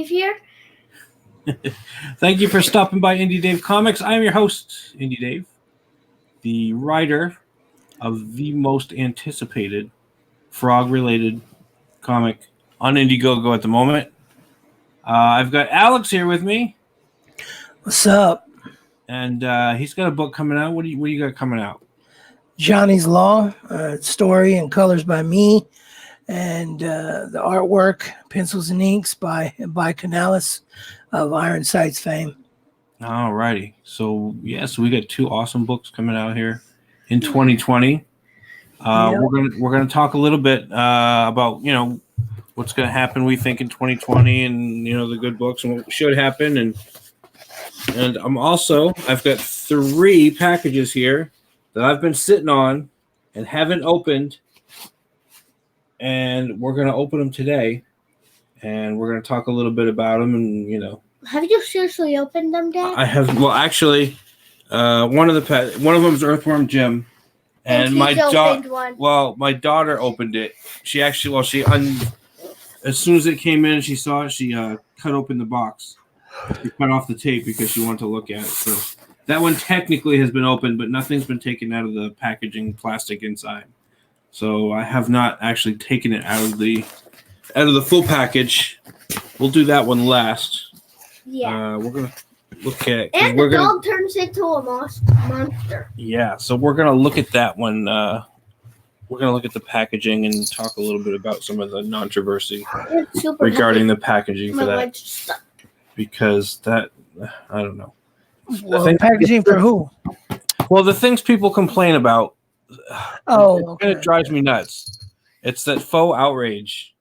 here. Thank you for stopping by Indie Dave Comics. I'm your host, Indie Dave, the writer of the most anticipated frog-related comic on IndieGoGo at the moment. I've got Alex here with me. What's up? And he's got a book coming out. What do you got coming out? Johnny's Law, story and colors by me, and the artwork, pencils and inks by Canales of Iron Sights fame. All righty. So we got two awesome books coming out here in 2020. We're gonna talk a little bit about what's gonna happen, we think, in 2020, and the good books and what should happen, and I've got 3 packages here that I've been sitting on and haven't opened, and we're gonna open them today, and we're gonna talk a little bit about them, and Have you seriously opened them, Dad? I have. Well, actually, one of them is Earthworm Jim, and my daughter opened it. She actually, as soon as it came in, she saw it. She cut open the box. She cut off the tape because she wanted to look at it. So that one technically has been opened, but nothing's been taken out of the packaging plastic inside. So I have not actually taken it out of the full package. We'll do that one last. Yeah. We're gonna look at, and the dog turns into a monster. Yeah, so we're gonna look at that one. We're gonna look at the packaging and talk a little bit about some of the controversy regarding the packaging for that. Because that, I don't know. Well, packaging for who? Well, the things people complain about. It drives me nuts. It's that faux outrage.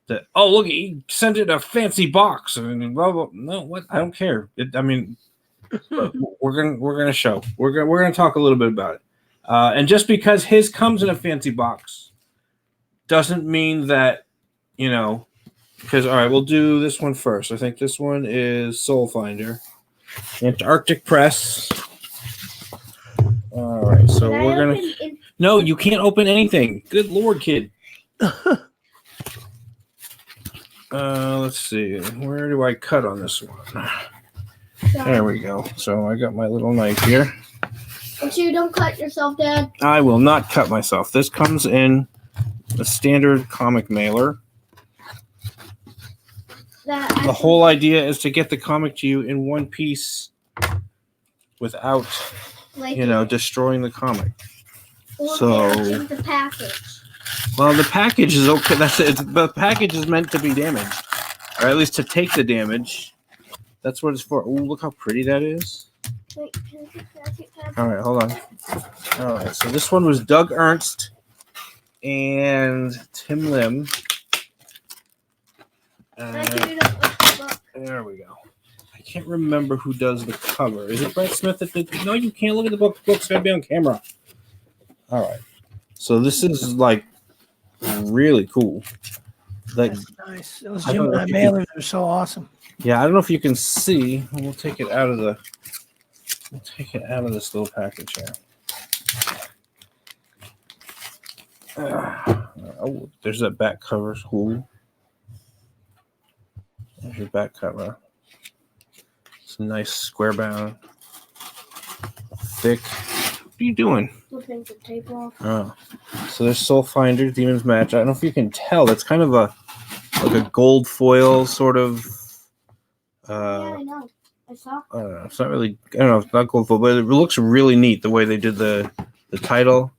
That look, he sent it a fancy box. And blah, blah. No, what? I don't care. We're gonna show. We're gonna talk a little bit about it. And just because his comes in a fancy box, doesn't mean that Because all right, we'll do this one first. I think this one is Soul Finder, Antarctic Press. All right, so we're gonna. No, you can't open anything. Good Lord, kid. Let's see. Where do I cut on this one? There we go. So I got my little knife here. Make sure you don't cut yourself, Dad. I will not cut myself. This comes in a standard comic mailer. The whole idea is to get the comic to you in one piece without, destroying the comic. The package. Well, the package is okay. That's it. The package is meant to be damaged, or at least to take the damage. That's what it's for. Oh, look how pretty that is. Wait, all right, hold on. All right, so this one was Doug Ernst and Tim Lim. There we go. I can't remember who does the cover. Is it Brett Smith that did? No, you can't look at the book. The book's got to be on camera. All right. So this is really cool. That's nice. Those Gemini mailers are so awesome. Yeah, I don't know if you can see. We'll take it out of this little package here. There's that back cover. Cool. There's your back cover. It's a nice square bound, thick. What are you doing? Flipping the tape off. Oh, so there's Soul Finder, Demon's Match. I don't know if you can tell. It's kind of a gold foil sort of. Yeah, I know. I saw. I don't know. It's not really. I don't know. It's not gold foil, but it looks really neat the way they did the title.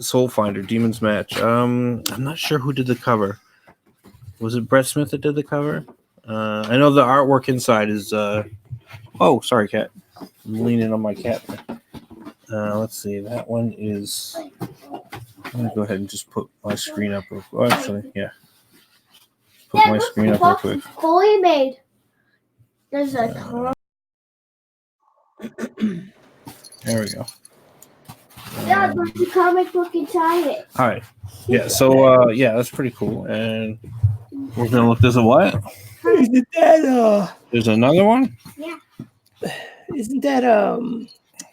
Soul Finder, Demon's Match. I'm not sure who did the cover. Was it Brett Smith that did the cover? I know the artwork inside is. Oh, sorry, cat. I'm leaning on my cat. Let's see. That one is. I'm gonna go ahead and just put my screen up. Actually, yeah. Put my screen up real quick. Fully made. There's a. There we go. Yeah, there's the comic book inside it. All right. Yeah. So that's pretty cool. And we're gonna look. There's a what? Isn't that There's another one. Yeah. Isn't that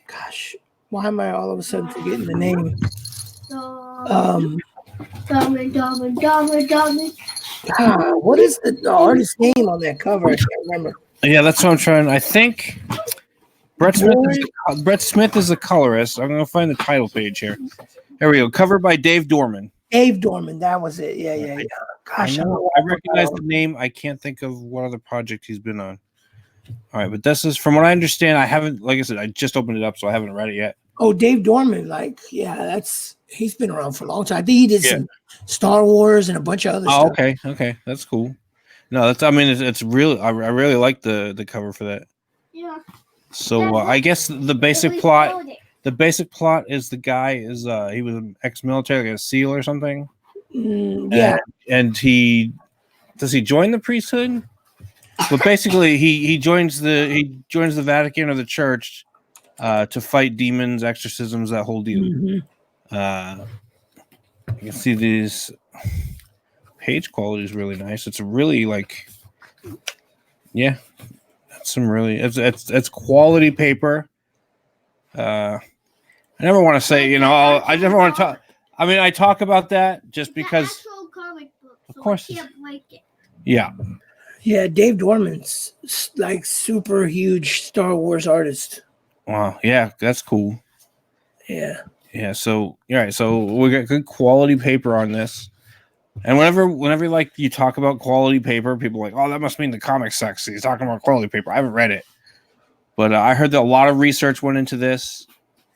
Gosh, why am I all of a sudden forgetting the name? Dummy. What is the artist's name on that cover? I can't remember. Yeah, that's what I'm trying. I think Brett Smith is the colorist. I'm gonna find the title page here. There we go. Cover by Dave Dorman. Dave Dorman, that was it. Yeah. Gosh, I recognize the name. I can't think of what other project he's been on. All right, but this is from what I understand. I haven't, like I said, I just opened it up, so I haven't read it yet. Oh, Dave Dorman, he's been around for a long time. I think he did some Star Wars and a bunch of other stuff. Okay, that's cool. No, it's really, I really like the cover for that. Yeah. So I guess the basic plot. The basic plot is the guy is he was an ex-military, like a SEAL or something. Yeah. And he join the priesthood? But basically, he joins the Vatican or the church to fight demons, exorcisms, that whole deal. Mm-hmm. You can see these page quality is really nice. It's really it's quality paper. I never want to say, I never want to talk. I mean, I talk about that just because. It's an actual comic book, so of course. I can't like it. Yeah, Dave Dorman's like super huge Star Wars artist. Wow, yeah, that's cool. Yeah. So so we got good quality paper on this. And whenever you talk about quality paper, people are like, oh, that must mean the comic sucks. He's talking about quality paper. I haven't read it, but I heard that a lot of research went into this.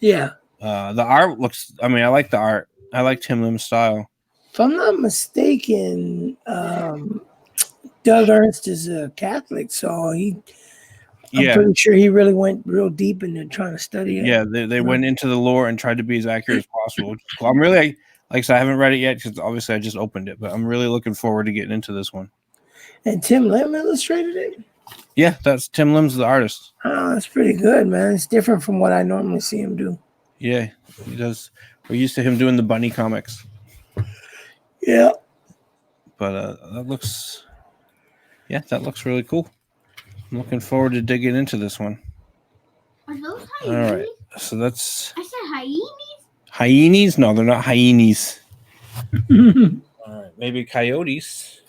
Yeah. The art looks. I mean, I like the art. I like Tim Lim's style. If I'm not mistaken, Doug Ernst is a Catholic, so I'm pretty sure he really went real deep into trying to study it. Yeah, they went into the lore and tried to be as accurate as possible. Cool. I'm really, like I said, I haven't read it yet because obviously I just opened it, but I'm really looking forward to getting into this one. And Tim Lim illustrated it? Yeah, that's Tim Lim's the artist. Oh, that's pretty good, man. It's different from what I normally see him do. Yeah, he does. We're used to him doing the bunny comics. Yeah. But that looks really cool. I'm looking forward to digging into this one. Are those hyenas? All right, so that's. I said hyenas? Hyenas? No, they're not hyenas. All right, maybe coyotes.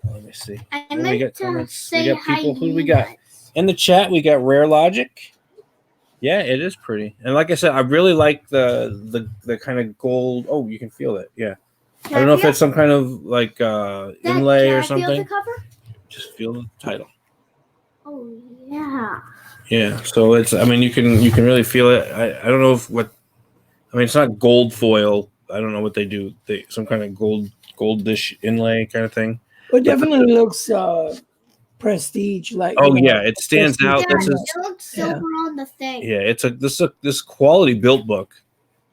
Let me see. I meant to say we got people. Who do we got? In the chat, we got Rare Logic. Yeah, it is pretty. And like I said, I really like the kind of gold. Oh, you can feel it. Yeah. I don't know if it's some kind of like inlay or something. Feel the cover? Just feel the title. Oh yeah. Yeah. So it's. I mean, you can really feel it. I don't know it's not gold foil. I don't know what they do. Some kind of goldish inlay kind of thing. It definitely looks prestige. Like. Oh yeah, it stands out. Yeah, it looks silver on the thing. Yeah, it's this quality built book.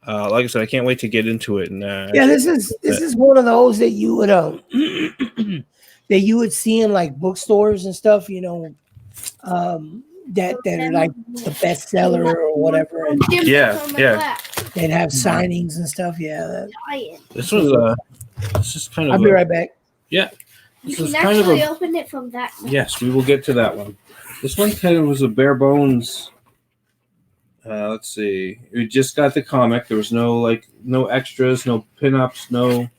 Like I said, I can't wait to get into it. And this is one of those that you would that you would see in like bookstores and stuff. That are like the bestseller or whatever. And they'd have signings and stuff. Yeah. This was this is kind of. I'll be right back. Yeah. You can actually open it from that side. Yes, we will get to that one. This one kind of was a bare bones. Let's see. We just got the comic. There was no extras, no pinups, no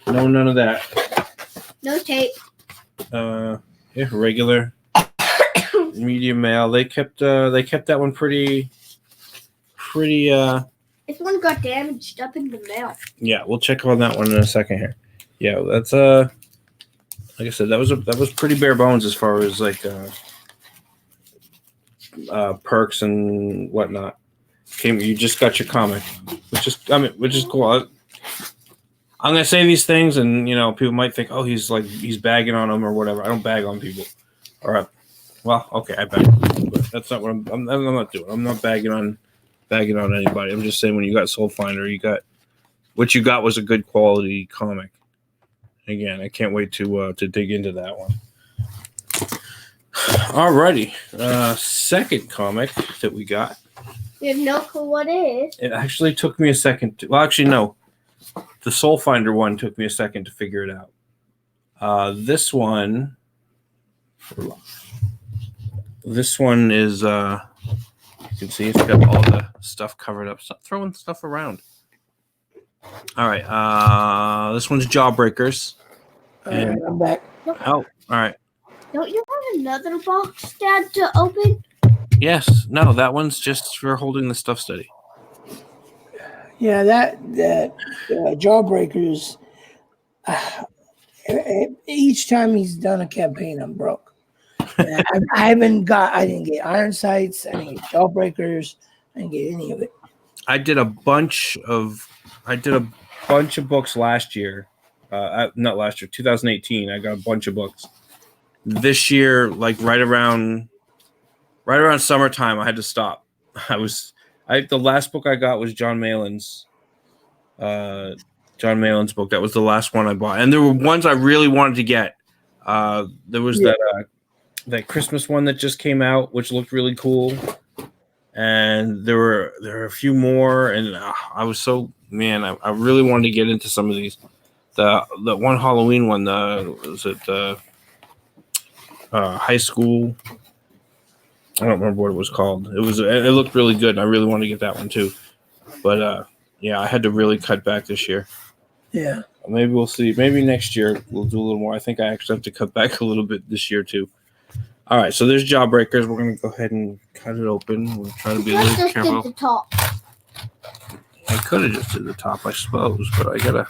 none of that. No tape. Regular medium mail. They kept that one pretty. This one got damaged up in the mail. Yeah, we'll check on that one in a second here. Yeah, that's like I said, that was pretty bare bones as far as like perks and whatnot. You just got your comic, which is cool. I'm gonna say these things, and people might think, oh, he's bagging on them or whatever. I don't bag on people. All right, well, okay, I bag, but that's not what I'm not doing. I'm not bagging on anybody. I'm just saying when you got Soul Finder, what you got was a good quality comic. Again, I can't wait to dig into that one. Alrighty, second comic that we got. You have no clue what it is. It actually took me a second. No. The Soul Finder one took me a second to figure it out. This one is. You can see it's got all the stuff covered up. Stop throwing stuff around. All right. This one's Jawbreakers. All right, I'm back. Oh, all right. Don't you have another box, Dad, to open? Yes. No, that one's just for holding the stuff steady. Yeah, that Jawbreakers. Each time he's done a campaign, I'm broke. I didn't get Iron Sights. I didn't get Jawbreakers. I didn't get any of it. I did a bunch of books last year. Not last year, 2018. I got a bunch of books. This year, like right around summertime, I had to stop. The last book I got was John Malin's book. That was the last one I bought, and there were ones I really wanted to get. There was that Christmas one that just came out, which looked really cool, and there were a few more, and I was I really wanted to get into some of these. The one Halloween one, was it high school? I don't remember what it was called. It looked really good, and I really wanted to get that one too. But I had to really cut back this year. Yeah. Maybe we'll see. Maybe next year we'll do a little more. I think I actually have to cut back a little bit this year too. All right, so there's Jawbreakers. We're going to go ahead and cut it open. We'll try to be a little careful. Did the top. I could have just did the top, I suppose, but I gotta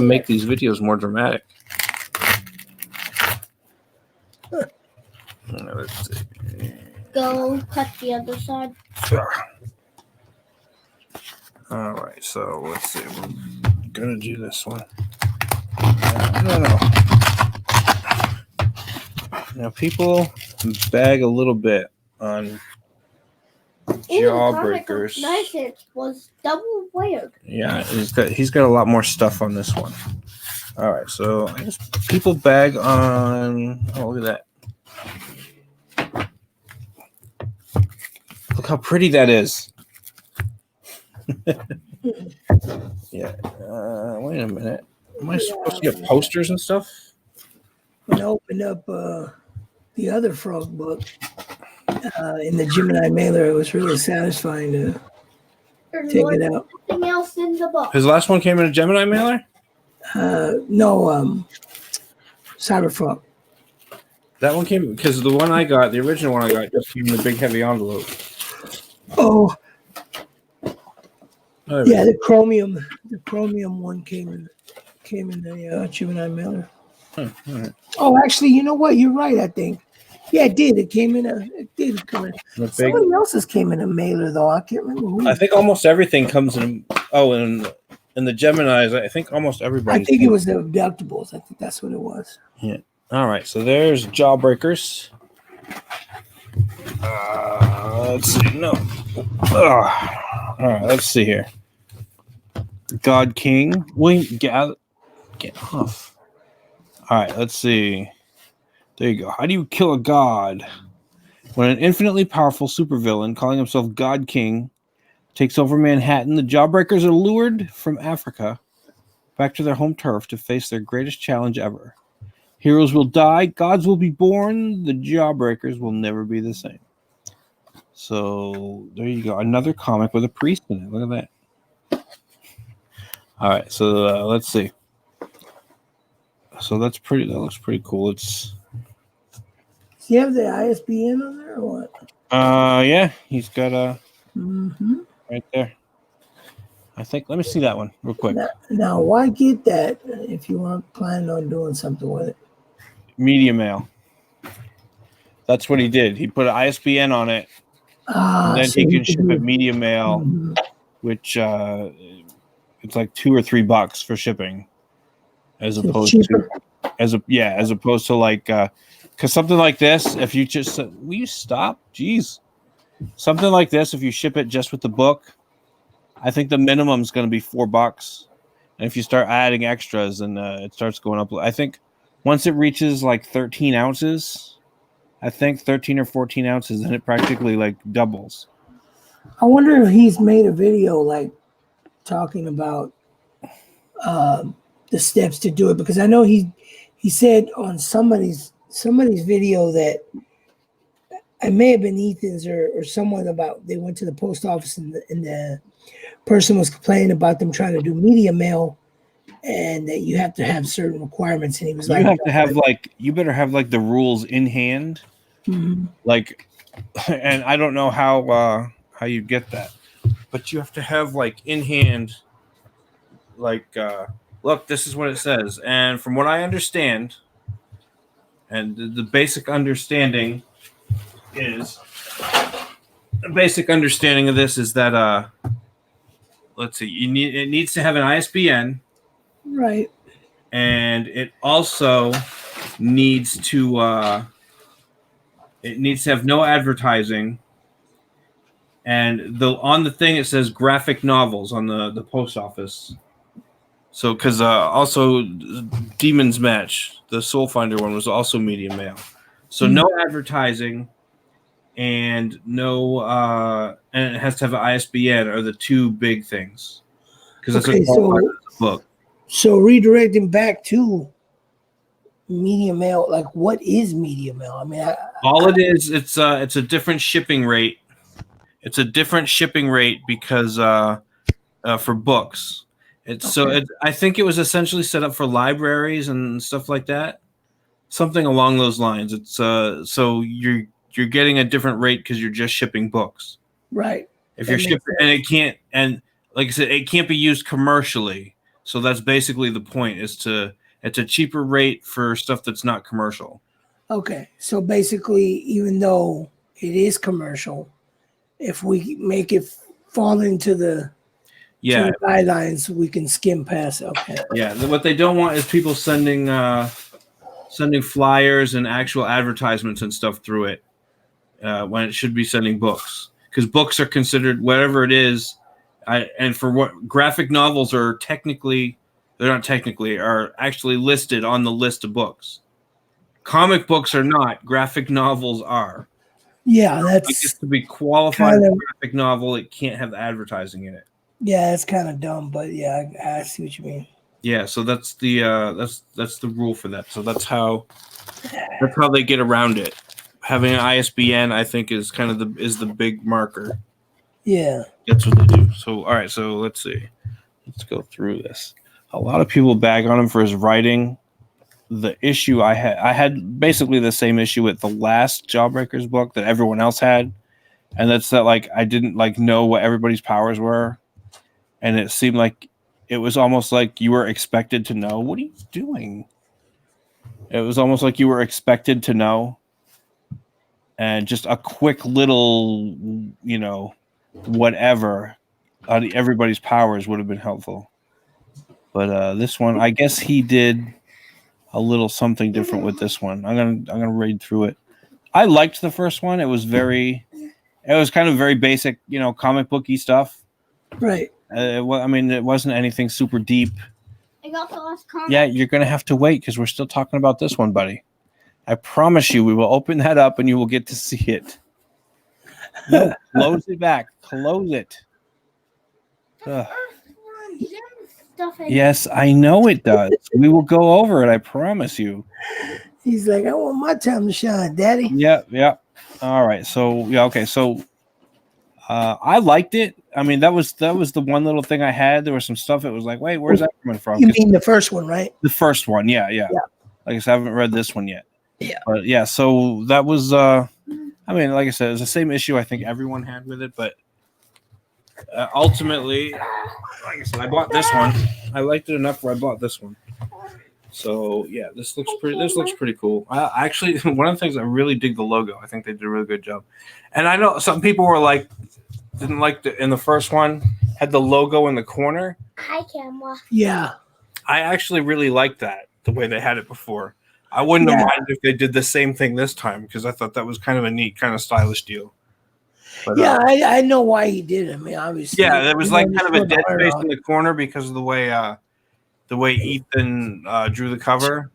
make these videos more dramatic. Let's see. Go cut the other side. Sure. All right, so let's see. We're gonna do this one. No. Now, people bag a little bit on Jawbreakers. Nice, it was double layered. Yeah, he's got a lot more stuff on this one. All right, so people bag on. Oh, look at that! Look how pretty that is. Yeah. Wait a minute. Am I supposed to get posters and stuff? When I opened up the other Frog book in the Gemini mailer, it was really satisfying to take it out. Nothing else in the book. His last one came in a Gemini mailer? No, Cyberfrog. That one came because the one I got, the original one I got, just came in the big heavy envelope. Oh, yeah, the chromium one came in the Gemini mailer. Right. Oh, actually, you know what? You're right. I think, yeah, it did. It did come in. Somebody else's came in a mailer though. I can't remember who. I think almost everything comes in. Oh, and in the Geminis, I think almost everybody. I think it was the abductables. I think that's what it was. Yeah. All right. So there's Jawbreakers. Let's see. No. All right. Let's see here. God King. Wait. Get off. All right, let's see. There you go. How do you kill a god? When an infinitely powerful supervillain calling himself God King takes over Manhattan, the Jawbreakers are lured from Africa back to their home turf to face their greatest challenge ever. Heroes will die, gods will be born, the Jawbreakers will never be the same. So there you go. Another comic with a priest in it. Look at that. All right, so let's see. So that's pretty. That looks pretty cool. Does he have the ISBN on there or what? Yeah, he's got a right there. I think. Let me see that one real quick. Now, why get that if you weren't planning on doing something with it? Media mail. That's what he did. He put an ISBN on it, and then he could ship it media mail, which it's like $2 or $3 for shipping. As opposed to like, because something like this, if you just will you stop? Jeez, something like this, if you ship it just with the book, I think the minimum is going to be $4, and if you start adding extras, and it starts going up. I think once it reaches like 13 ounces, I think 13 or 14 ounces, then it practically like doubles. I wonder if he's made a video like talking about the steps to do it, because I know he said on somebody's video that it may have been Ethan's or someone about they went to the post office and the person was complaining about them trying to do media mail, and that you have to have certain requirements. And he was You like, have to have you better have like the rules in hand, like, and I don't know how you get that, but you have to have like in hand, like, look, this is what it says, and from what I understand, and the basic understanding is the basic understanding of this is that let's see, it needs to have an ISBN, right. and it also needs to have no advertising, and on the thing it says graphic novels on the post office. So because also Demon's Match, the Soul Finder one, was also medium mail. So no advertising and no and it has to have an ISBN are the two big things, because that's what qualifies as a book. So redirecting back to media mail, like what is media mail? I mean, all it is, it's a different shipping rate. It's a different shipping rate because for books. I think it was essentially set up for libraries and stuff like that, something along those lines. It's so you're getting a different rate because you're just shipping books, right? If you're shipping, and it can't, and like I said, it can't be used commercially. So that's basically the point. It's a cheaper rate for stuff that's not commercial. Okay, so basically, even though it is commercial, if we make it fall into the guidelines, we can skim past it. Okay. Yeah, what they don't want is people sending flyers and actual advertisements and stuff through it when it should be sending books, because books are considered whatever it is. And for what graphic novels are are actually listed on the list of books. Comic books are not. Graphic novels are. Yeah, that's I guess to be qualified as a graphic novel, it can't have advertising in it. Yeah, it's kind of dumb, but yeah, I see what you mean. Yeah, so that's the rule for that. So that's how they get around it. Having an ISBN, I think, is kind of the big marker. Yeah, that's what they do. So all right, so let's see. Let's go through this. A lot of people bag on him for his writing. The issue I had basically the same issue with the last Jawbreakers book that everyone else had, and that's that like I didn't like know what everybody's powers were, and it seemed like it was almost like you were expected to know. What are you doing? It was almost like you were expected to know, and just a quick little, whatever everybody's powers would have been helpful. But this one, I guess he did a little something different with this one. I'm gonna read through it. I liked the first one. It was kind of very basic, comic booky stuff. Right. I mean, it wasn't anything super deep. I got the last comic. Yeah, you're gonna have to wait because we're still talking about this one, buddy. I promise you, we will open that up and you will get to see it. No, close it back. Close it. Yes, I know it does. We will go over it. I promise you. He's like, I want my time to shine, Daddy. Yeah. All right. So okay. So I liked it. I mean, that was the one little thing I had. There was some stuff. It was like, wait, where's that coming from? You mean the first one, right? The first one, yeah. Like I said, I haven't read this one yet. Yeah. But yeah, so that was. I mean, like I said, it was the same issue I think everyone had with it, but ultimately, like I said, I bought this one. I liked it enough where I bought this one. So yeah, this looks pretty cool. I actually, one of the things I really dig the logo. I think they did a really good job. And I know some people were like, didn't like in the first one had the logo in the corner. Hi, camera. Yeah. I actually really liked that the way they had it before. I wouldn't have minded if they did the same thing this time because I thought that was kind of a neat, kind of stylish deal. But, yeah, I know why he did it. I mean, obviously. Yeah, there was like kind of a dead space in the corner because of the way Ethan drew the cover.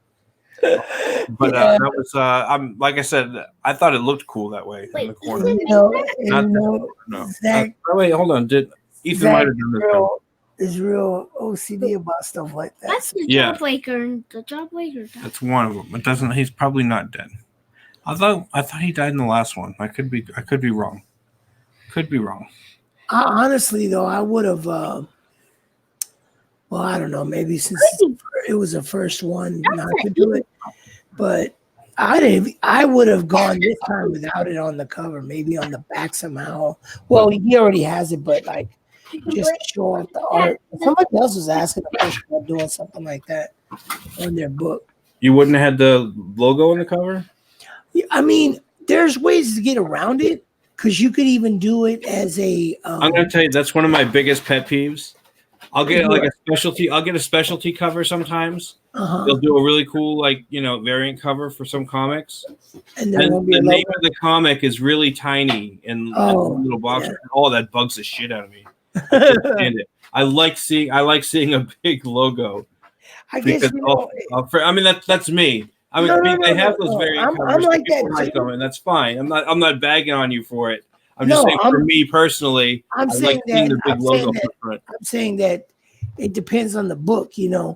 But that was I'm like I said, I thought it looked cool that way in the corner. Zach, wait, hold on. Did Ethan Zach might have done this? Is real OCD about stuff like that. That's the Jawbreaker. The Jawbreaker. That's one of them. It doesn't. He's probably not dead. I thought he died in the last one. I could be wrong. Could be wrong. Honestly, though, I would have. Well, I don't know. Maybe since it was the first one not to do it, but I would have gone this time without it on the cover, maybe on the back somehow. Well, he already has it, but like just to show off the art. Somebody else was asking a question about doing something like that on their book. You wouldn't have had the logo on the cover? I mean, there's ways to get around it because you could even do it as a. I'm gonna tell you that's one of my biggest pet peeves. I'll get like a specialty. I'll get a specialty cover sometimes. They'll do a really cool, like variant cover for some comics, and the name of the comic is really tiny and in a little box. Yeah. Oh, that bugs the shit out of me. I like seeing a big logo. I guess I mean that's me. I mean they have those variant covers. I'm like that too. And that's fine. I'm not bagging on you for it. I'm just saying for me personally, I'm saying that it depends on the book,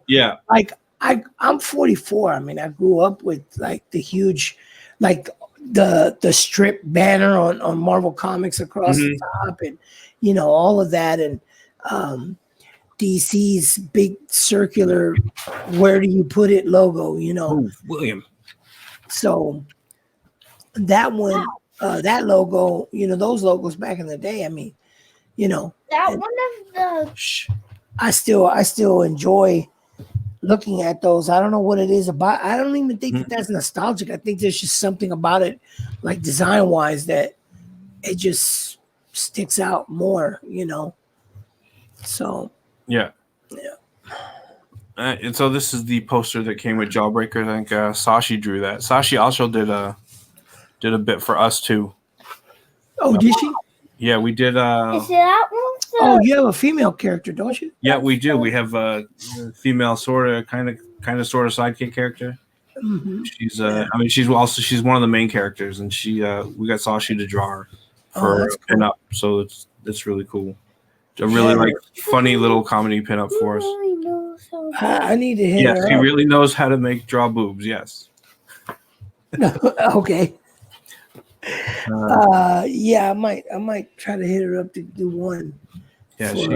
Yeah. Like I'm 44. I mean, I grew up with like the huge, like the strip banner on Marvel Comics across the top, and all of that, and DC's big circular "where do you put it" logo, Ooh, William. So that one. That logo, those logos back in the day. I mean, that one of the. I still enjoy looking at those. I don't know what it is about. I don't even think that's nostalgic. I think there's just something about it, like design wise, that it just sticks out more. So yeah. And so this is the poster that came with Jawbreakers. I think Sashi drew that. Sashi also did a bit for us too. Oh, did she? Yeah, we did. Is it that one? Oh, you have a female character, don't you? Yeah, we do. We have a female sort of sidekick character. Mm-hmm. She's I mean she's one of the main characters, and we got Sashi to draw her for a pinup, so it's really cool. A really funny little comedy pinup for us. I need to hit her. Yes, he really knows how to draw boobs. Yes. Okay. Yeah, I might try to hit her up to do one. Yeah, she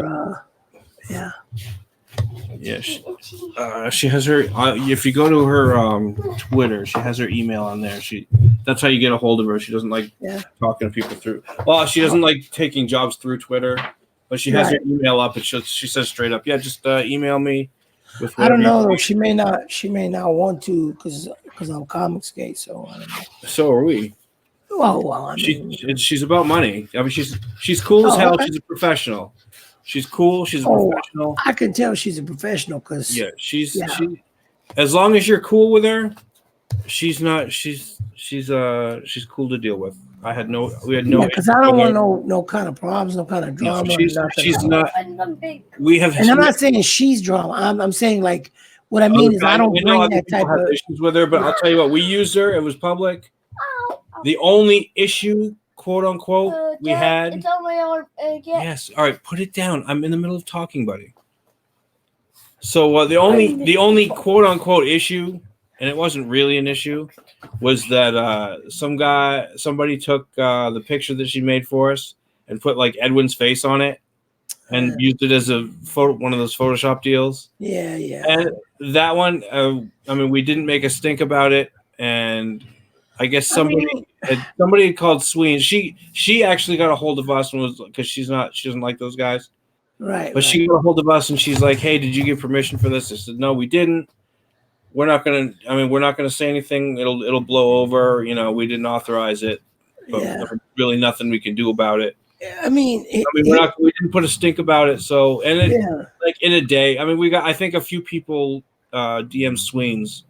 has her. If you go to her Twitter, she has her email on there. That's how you get a hold of her. She doesn't like talking to people through. Well, she doesn't like taking jobs through Twitter, but she has her email up, and she says straight up, just email me. I don't know. She may not want to because I'm Comicsgate, so I don't know. So are we. Well, I mean, she's about money. I mean, she's cool as hell. Okay. She's a professional. She's cool. She's a professional. I can tell she's a professional because she. As long as you're cool with her, she's not. She's cool to deal with. We had no. Because I don't want no kind of problems, no kind of drama. She's not. We have. And I'm not saying she's drama. I'm saying like what I mean is I don't bring that type of issues with her. But I'll tell you what, we used her. It was public. The only issue, quote unquote, we had. It's on my arm. Yes. All right. Put it down. I'm in the middle of talking, buddy. So the only quote unquote issue, and it wasn't really an issue, was that somebody took the picture that she made for us and put like Edwin's face on it and used it as a photo, one of those Photoshop deals. Yeah. And that one, I mean, we didn't make a stink about it, and I guess somebody had called Sween. She actually got a hold of us and was because she doesn't like those guys. Right. But she got a hold of us and she's like, "Hey, did you get permission for this?" I said, "No, we didn't. We're not gonna say anything. It'll blow over. We didn't authorize it. But there's really nothing we can do about it." I mean, we didn't put a stink about it. So like in a day, I mean, we got I think a few people DM Sweens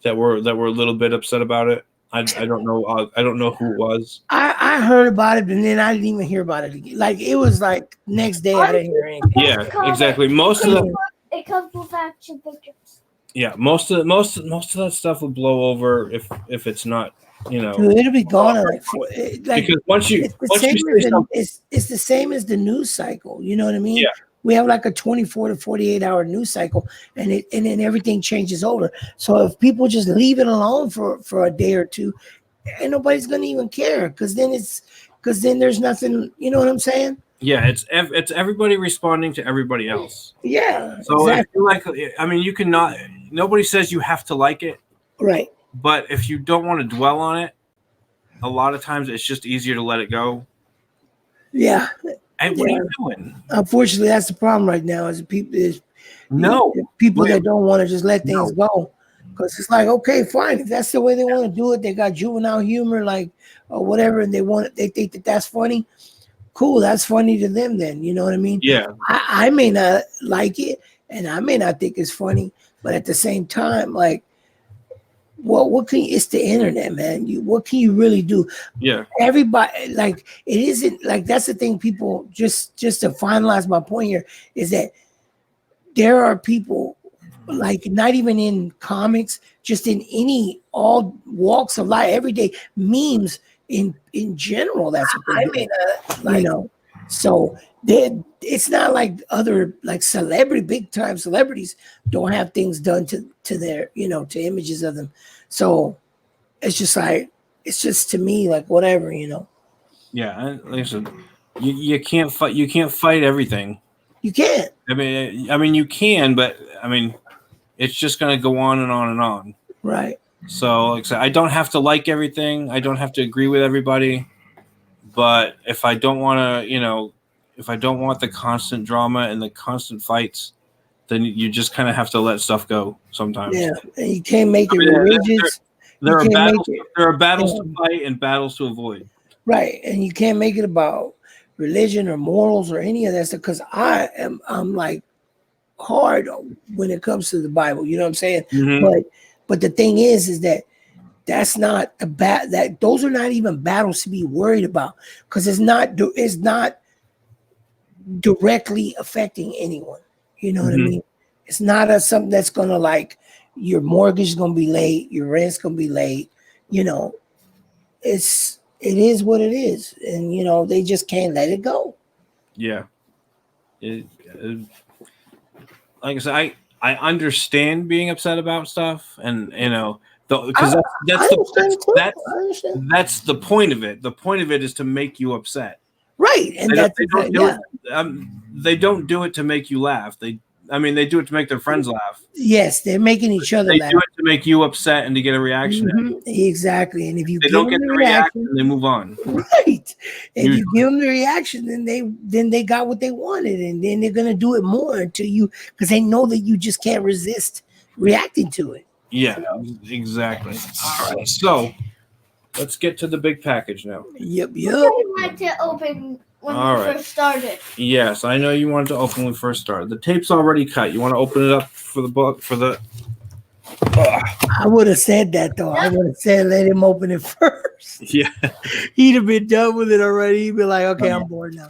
that were a little bit upset about it. I don't know. I don't know who it was. I heard about it, and then I didn't even hear about it again. Like it was like next day I didn't hear anything. Yeah, exactly. Most of it comes with action pictures. Yeah, most of that stuff will blow over if it's not. Dude, it'll be gone. Because once you it's the same as the news cycle. You know what I mean? Yeah. We have like a 24 to 48 hour news cycle, and then everything changes over. So if people just leave it alone for a day or two, and nobody's gonna even care because then there's nothing. You know what I'm saying? Yeah, it's everybody responding to everybody else. Yeah. So Exactly. I mean, you cannot. Nobody says you have to like it, Right. but if you don't want to dwell on it, a lot of times it's just easier to let it go. Yeah. And what are you doing? Unfortunately, that's the problem right now. Is No. people that don't want to just let things No. go, because it's like, okay, fine, if that's the way they want to do it, they got juvenile humor, like, or whatever, and they think that that's funny. Cool, that's funny to them. Then you know what I mean. Yeah. I may not like it, and I may not think it's funny, but at the same time, like, what can it's the internet, man. What can you really do? Yeah. Everybody, like, it isn't like that's the thing. People just to finalize my point here is that there are people, like, not even in comics, just in any all walks of life, everyday memes in general. That's what they do. You know, so it's not like other, like, big time celebrities don't have things done to their, to images of them. So it's just like, it's just, to me, like, whatever. Yeah. And like I said, you can't fight. You can't fight everything. You can't. I mean, you can, but I mean, it's just going to go on and on and on. Right. So, like I said, I don't have to like everything. I don't have to agree with everybody. But if I don't want to, if I don't want the constant drama and the constant fights, then you just kind of have to let stuff go sometimes. Yeah, and you can't make it religious. There are battles to fight and battles to avoid. Right, and you can't make it about religion or morals or any of that stuff, because I'm like hard when it comes to the Bible. You know what I'm saying? Mm-hmm. But the thing is that that's not that those are not even battles to be worried about, because it's not directly affecting anyone. You know what I mean? It's not something that's gonna, like, your mortgage is gonna be late, your rent's gonna be late. It is what it is, and they just can't let it go. Yeah. Like I said, I understand being upset about stuff, and because that's the point of it. The point of it is to make you upset, right? And they don't do it to make you laugh. They do it to make their friends laugh. Yes, they're making each other laugh. They do it to make you upset and to get a reaction. Mm-hmm. Exactly. And if you don't get the reaction, they move on. Right. If you give them the reaction, then they got what they wanted, and then they're gonna do it more until because they know that you just can't resist reacting to it. Yeah, exactly. All right, so let's get to the big package now. Yep. You had to open when we first started. Yes, I know you wanted to open when we first started. The tape's already cut. You want to open it up for the book for the. I would have said that, though. I would have said let him open it first. Yeah, he'd have been done with it already. He'd be like, okay, I'm bored now.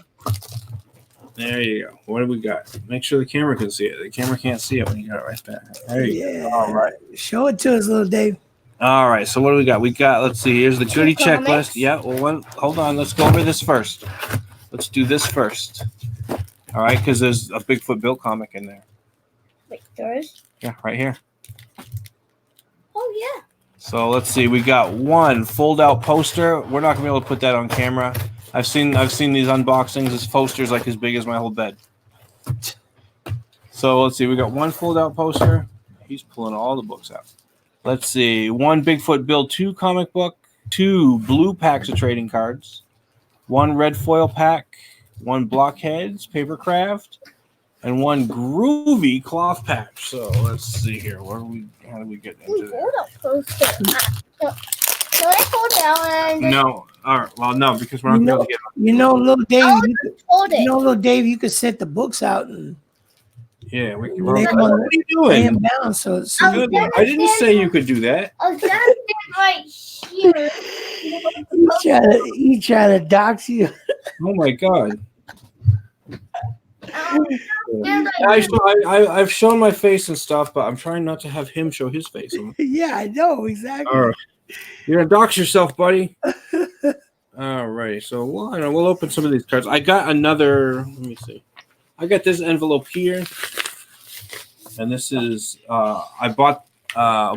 There you go. What do we got? Make sure the camera can see it. The camera can't see it when you got it right back. There you go. All right. Show it to us, little Dave. All right. So what do we got? Let's see. Here's the goodie checklist. Yeah. Well, hold on. Let's go over this first. Let's do this first. All right. Because there's a Bigfoot Bill comic in there. Wait, there is? Yeah, right here. Oh, yeah. So let's see. We got one fold-out poster. We're not gonna be able to put that on camera. I've seen these unboxings. This poster's like as big as my whole bed. So let's see. We got one fold-out poster. He's pulling all the books out. Let's see. One Bigfoot Bill 2 comic book. 2 blue packs of trading cards. 1 red foil pack. 1 blockheads paper craft. And 1 groovy cloth patch. So let's see here. How do we get into that? Can I fold down? No. All right. Well, no, because we're not going to be able to get on. Little Dave, you could set the books out and. Yeah, we can. What are you doing? Lay them down, so I didn't say you could do that. I was gonna stand right here. You try to dox you. Oh my God. I've shown my face and stuff, but I'm trying not to have him show his face. Yeah, I know exactly. All right. You're gonna dox yourself, buddy. All right, so we'll open some of these cards. I got another. Let me see. I got this envelope here, and this is. I bought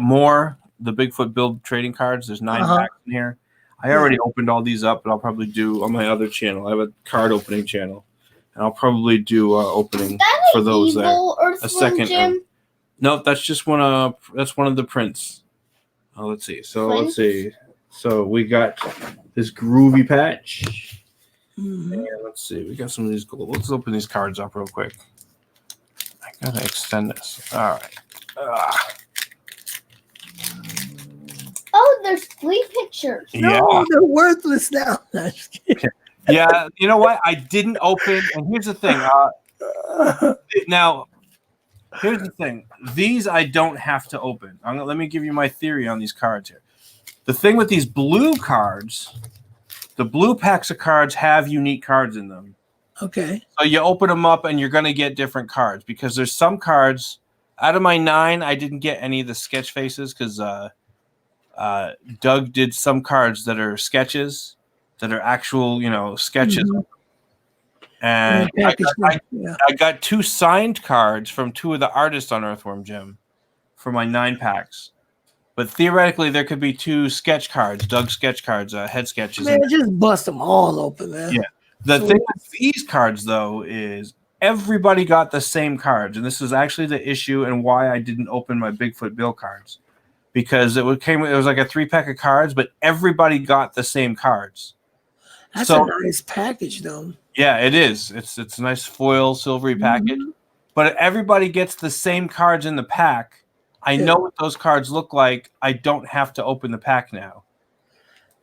more the Bigfoot Bill trading cards. There's 9 packs in here. I already opened all these up, but I'll probably do on my other channel. I have a card opening channel. And I'll probably do opening for those there. A second. No, that's just one of the prints. Let's see. So we got this groovy patch. And let's see. We got some of these. Let's open these cards up real quick. I gotta extend this. All right. Oh, there's 3 pictures. Yeah. No, they're worthless now. Yeah, you know what? I didn't open, and here's the thing. Now, here's the thing. These I don't have to open. Let me give you my theory on these cards here. The thing with these blue cards, the blue packs of cards have unique cards in them. Okay. So you open them up, and you're going to get different cards because there's some cards. Out of my 9, I didn't get any of the sketch faces because Doug did some cards that are sketches. That are actual, sketches. And I got 2 signed cards from 2 of the artists on Earthworm Jim for my 9 packs. But theoretically, there could be 2 sketch cards, Doug sketch cards, head sketches. Man, just bust them all open, man. Yeah. The thing with these cards, though, is everybody got the same cards. And this is actually the issue and why I didn't open my Bigfoot Bill cards. Because it was like a 3-pack of cards, but everybody got the same cards. That's a nice package, though. Yeah, it is. It's a nice foil, silvery package. But if everybody gets the same cards in the pack, I know what those cards look like. I don't have to open the pack now.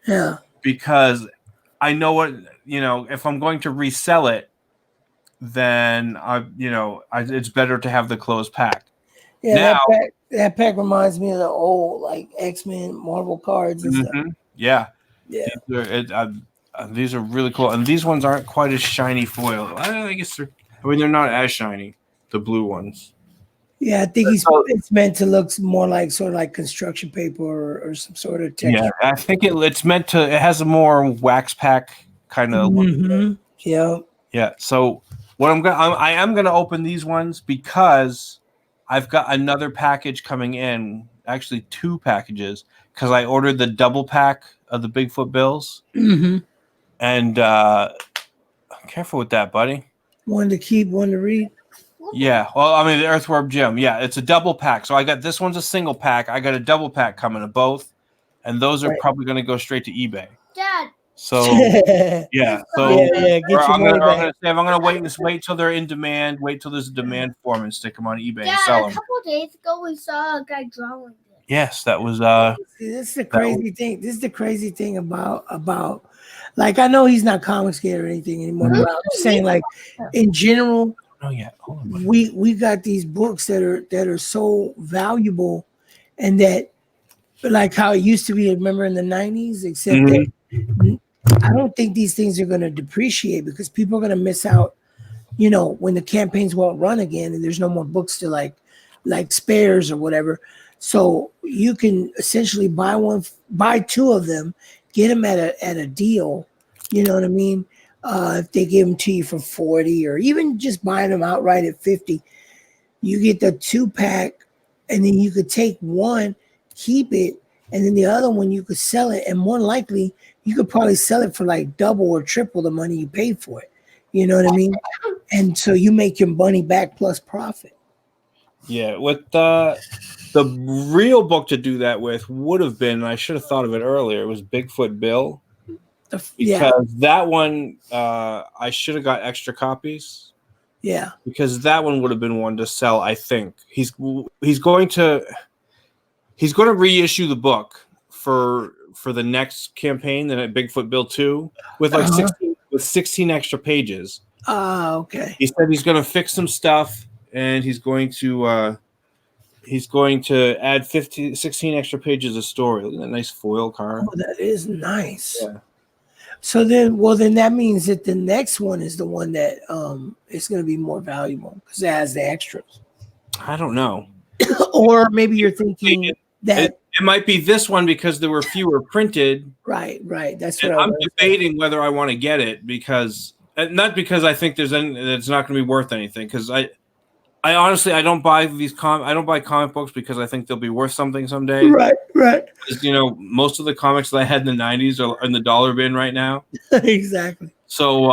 Yeah. Because I know what, if I'm going to resell it, then it's better to have the closed pack. Yeah, now, that pack reminds me of the old like X-Men Marvel cards and stuff. Yeah. Yeah. These are really cool, and these ones aren't quite as shiny foil. I guess they're not as shiny. The blue ones. Yeah, I think it's meant to look more like sort of like construction paper or some sort of texture. Yeah, I think it's meant to. It has a more wax pack kind of look. Yeah. Yeah. So I am gonna open these ones because I've got another package coming in. Actually, 2 packages because I ordered the double pack of the Bigfoot Bills. And careful with that, buddy. One to keep, one to read. Yeah. Well, I mean, the Earthworm Jim. Yeah, it's a double pack. So I got this one's a single pack. I got a double pack coming of both. And those are probably going to go straight to eBay. Dad. So, yeah. So I'm going to wait till they're in demand, wait till there's a demand for them and stick them on eBay and sell them. A couple of days ago, we saw a guy drawing it. Yes, that was. See, this is the crazy thing. This is the crazy thing about. Like, I know he's not comics kid or anything anymore, but I'm just saying, like, in general, we got these books that are so valuable, and that, like how it used to be, remember in the 90s, except that I don't think these things are going to depreciate because people are going to miss out, when the campaigns won't run again and there's no more books to like spares or whatever. So you can essentially buy 2 of them, get them at a deal, you know what I mean? If they give them to you for 40 or even just buying them outright at 50, you get the 2-pack, and then you could take one, keep it, and then the other one you could sell it, and more likely you could probably sell it for like double or triple the money you paid for it. You know what I mean? And so you make your money back plus profit. Yeah, with the real book to do that with would have been, I should have thought of it earlier, it was Bigfoot Bill. Because that one, I should have got extra copies. Yeah. Because that one would have been one to sell, I think. He's going to reissue the book for the next campaign, the Bigfoot Bill 2, with like 16 extra pages. Okay. He said he's going to fix some stuff, and he's going to add 16 extra pages of story. Look at that nice foil card. Oh, that is nice. Yeah. So then that means that the next one is the one that is going to be more valuable because it has the extras. I don't know. Or maybe you're thinking that it might be this one because there were fewer printed. Right. That's what I'm debating whether I want to get it because not because I think it's not going to be worth anything because I honestly I don't buy comic books because I think they'll be worth something someday. Right. Because, most of the comics that I had in the 90s are in the dollar bin right now. Exactly. So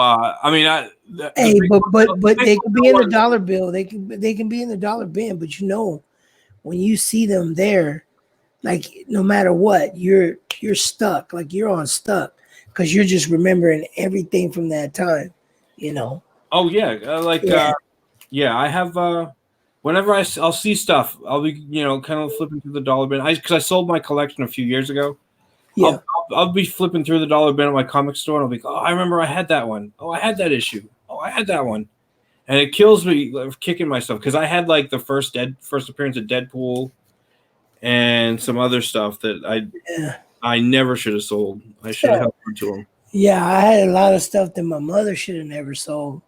Hey, but they can be in the dollar bill. They can be in the dollar bin. But when you see them there, like no matter what, you're stuck. Like you're on stuck because you're just remembering everything from that time. Oh yeah, I have. Whenever I'll see stuff, I'll be kind of flipping through the dollar bin. Because I sold my collection a few years ago. Yeah. I'll be flipping through the dollar bin at my comic store, and I'll be, oh, I remember I had that one. Oh, I had that issue. Oh, I had that one. And it kills me kicking myself because I had like the first appearance of Deadpool and some other stuff that I never should have sold. I should have helped to them. Yeah, I had a lot of stuff that my mother should have never sold.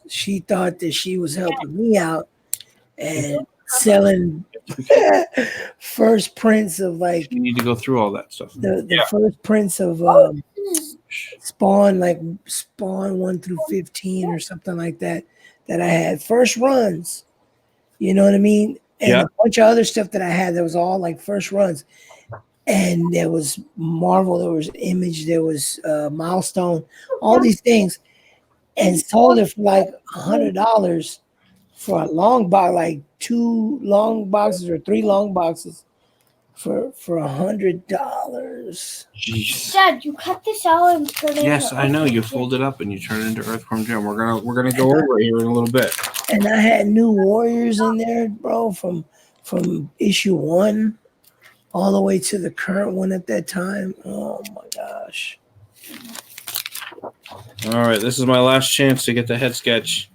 She thought that she was helping me out and selling first prints of like. You need to go through all that stuff. The first prints of Spawn, like Spawn 1 through 15 or something like that I had first runs. You know what I mean? And a bunch of other stuff that I had that was all like first runs. And there was Marvel, there was Image, there was Milestone, all these things, and sold it for like $100 for a long box, like 2 long boxes or 3 long boxes for $100. Jeez. Dad, you cut this out and turn it. Yes, I know. You fold it up and you turn it into Earthworm Jim. We're gonna go over it here in a little bit. And I had New Warriors in there, bro, from issue 1 all the way to the current one at that time. Oh my gosh. All right, this is my last chance to get the head sketch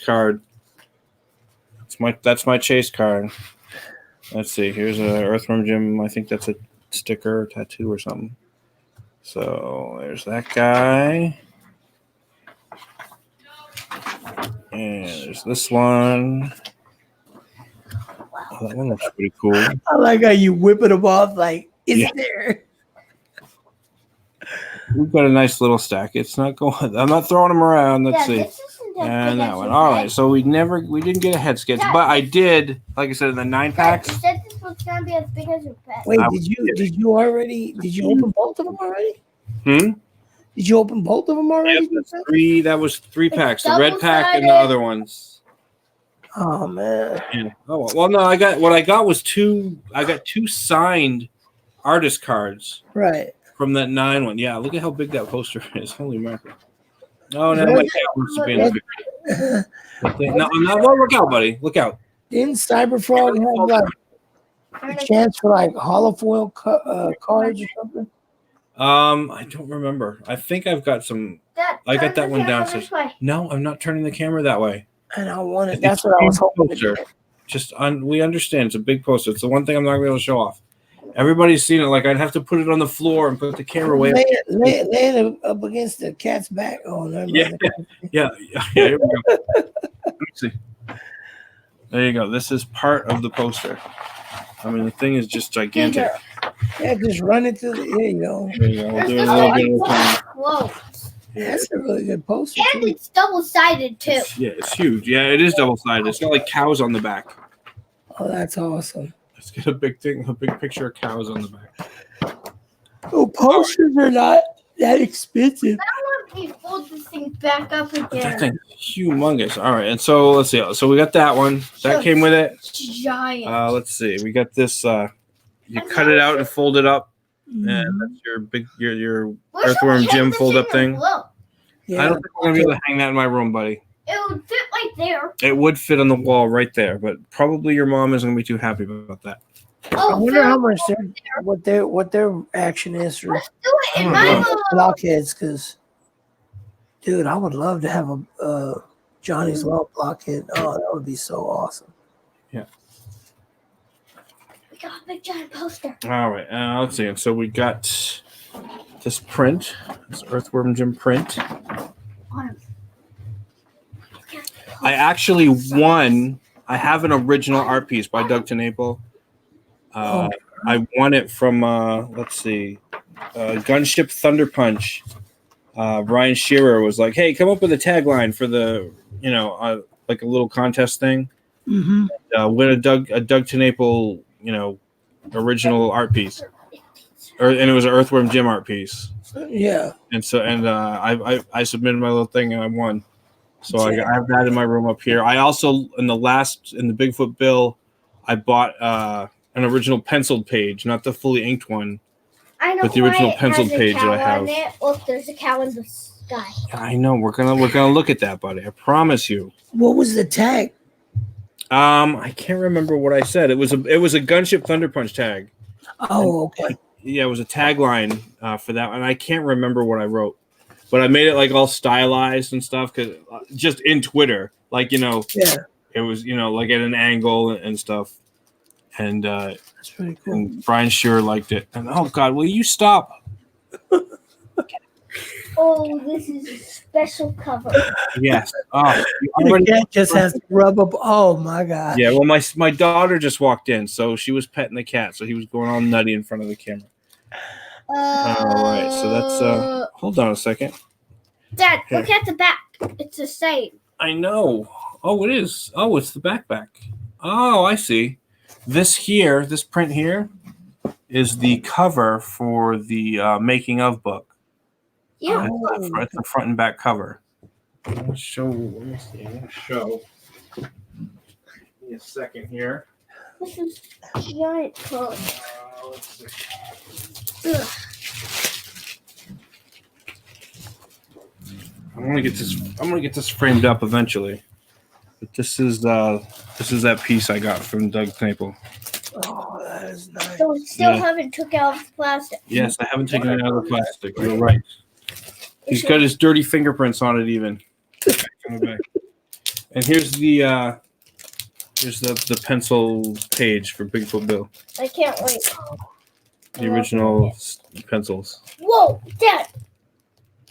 card. That's my chase card. Let's see. Here's a Earthworm Jim. I think that's a sticker or tattoo or something. So there's that guy. And there's this one. Oh, that one looks pretty cool. I like how you whipping them off like it's there. We've got a nice little stack. It's not going. I'm not throwing them around. Let's see. And that one. All right. So we didn't get a head sketch, but I did. Like I said, in the 9 packs. You said this was gonna be as big as your pet. Wait, did you open both of them already? Did you open both of them already? Yeah, that was 3 packs. The red pack and the other ones. Oh man. Yeah. Oh well, no. I got was 2. I got 2 signed artist cards. Right. From that 9 one. Yeah. Look at how big that poster is. Holy mackerel. Oh, now my cat wants to be in the picture. No, look out, buddy. Look out. Didn't Cyberfrog have like a chance for like holofoil cards or something? I don't remember. I think I've got some. I got that one downstairs. No, I'm not turning the camera that way. And I wanted. That's what I was hoping. We understand it's a big poster. It's the one thing I'm not going to be able to show off. Everybody's seen it. Like I'd have to put it on the floor and put the camera away. Lay it up against the cat's back. Oh no! Yeah. Here we go. Let me see. There you go. This is part of the poster. I mean, the thing is just gigantic. Yeah, just run it to the. There you go. There you go. We'll do it a little bit of time. Whoa. Yeah, that's a really good poster. And it's double-sided too. It's huge. Yeah, it is double-sided. It's got like cows on the back. Oh, that's awesome. It's got a big picture of cows on the back. Oh, posters are not that expensive. I want to fold this thing back up again. That thing's humongous. All right, and so let's see. So we got that one. That came with it. It's giant. Let's see. We got this. You cut it out and fold it up, and that's your Earthworm Jim fold up thing. Yeah, I don't think we're gonna be able to hang that in my room, buddy. It would fit right there. It would fit on the wall right there, but probably your mom isn't gonna be too happy about that. I wonder how much what their action is for blockheads. Because, dude, I would love to have a Johnny's Law blockhead. Oh, that would be so awesome. Yeah. We got a big giant poster. All right, let's see. So we got this print, this Earthworm Jim print. I actually won. I have an original art piece by Doug Tenaple. I won it from let's see, Gunship Thunder Punch. Ryan Shearer was like, "Hey, come up with a tagline for the, like a little contest thing. Win a Doug Tenaple, original art piece." and it was an Earthworm Jim art piece. Yeah. And so I submitted my little thing and I won. So I have that in my room up here. I also in the Bigfoot bill, I bought an original penciled page, not the fully inked one. I know, but the original penciled page that I have. Look, there's a cow in the sky. I know. We're gonna look at that, buddy. I promise you. What was the tag? I can't remember what I said. It was a Gunship Thunder Punch tag. Oh, okay. Yeah, it was a tagline for that, and I can't remember what I wrote, but I made it like all stylized and stuff because just in Twitter, like it was like at an angle and stuff, and that's pretty cool. And Brian sure liked it. And oh God, will you stop? Oh, this is a special cover. Yes. Oh, the cat just has to rub up. Oh my God. Yeah. Well, my daughter just walked in, so she was petting the cat, so he was going all nutty in front of the camera. All right. So that's. Hold on a second. Dad, look at the back. It's the same. I know. Oh, it is. Oh, it's the backpack. Oh, I see. This print here, is the cover for the making of book. Yeah. It's the front and back cover. Let me show. Let me see. I'm gonna show. Give me a second here. This is giant code. Let's see. I'm gonna get this framed up eventually. But this is that piece I got from Doug Knaple. Oh, that is nice. So we still haven't took out the plastic. Yes, I haven't taken it out of the plastic. You're right. He's got his dirty fingerprints on it even. And here's the pencil page for Bigfoot Bill. I can't wait. The original pencils. Whoa, Dad!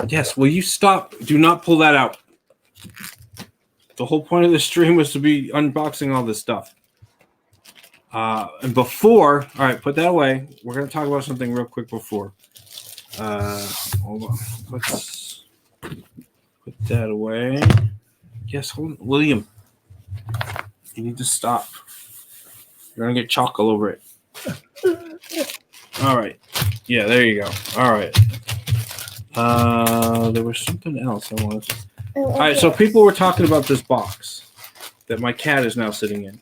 Yes, will you stop? Do not pull that out. The whole point of the stream was to be unboxing all this stuff. And before, all right, put that away. We're going to talk about something real quick before. Hold on. Let's put that away. Yes, hold on. William, you need to stop. You're going to get chalk all over it. All right. Yeah, there you go. All right. There was something else I wanted to... All right, so people were talking about this box that my cat is now sitting in.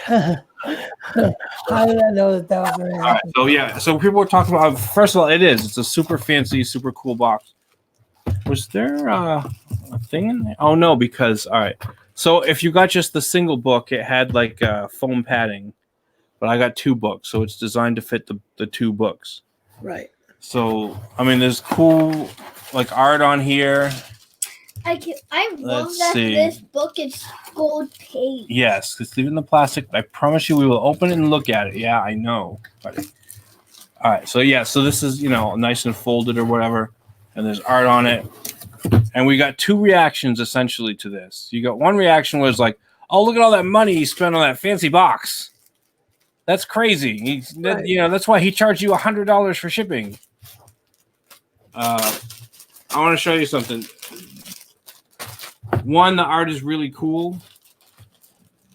How did I know that was going to happen? All right, so people were talking about. First of all, it's a super fancy, super cool box. Was there a thing in there? Oh no, because all right. So if you got just the single book, it had like foam padding, but I got 2 books, so it's designed to fit the 2 books. Right. So I mean, there's cool like art on here. I love that this book is gold page. Yes, it's leaving the plastic. I promise you, we will open it and look at it. Yeah, I know, buddy. All right, so this is nice and folded or whatever, and there's art on it. And we got 2 reactions essentially to this. You got one reaction was like, "Oh, look at all that money he spent on that fancy box. That's crazy. That's why he charged you $100 for shipping." I want to show you something. One, the art is really cool.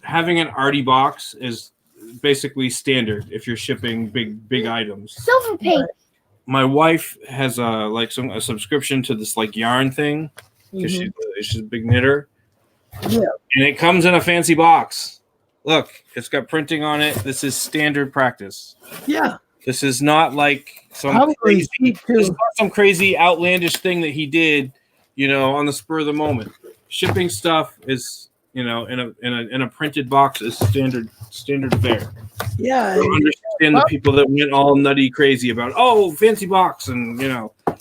Having an arty box is basically standard if you're shipping big items. Silver paint. My wife has a subscription to this like yarn thing because she's a big knitter. Yeah. And it comes in a fancy box. Look, it's got printing on it. This is standard practice. Yeah. This is not like some crazy outlandish thing that he did, on the spur of the moment. Shipping stuff is, in a printed box is standard fare. Yeah. I don't understand the people that went all nutty crazy about, fancy box, and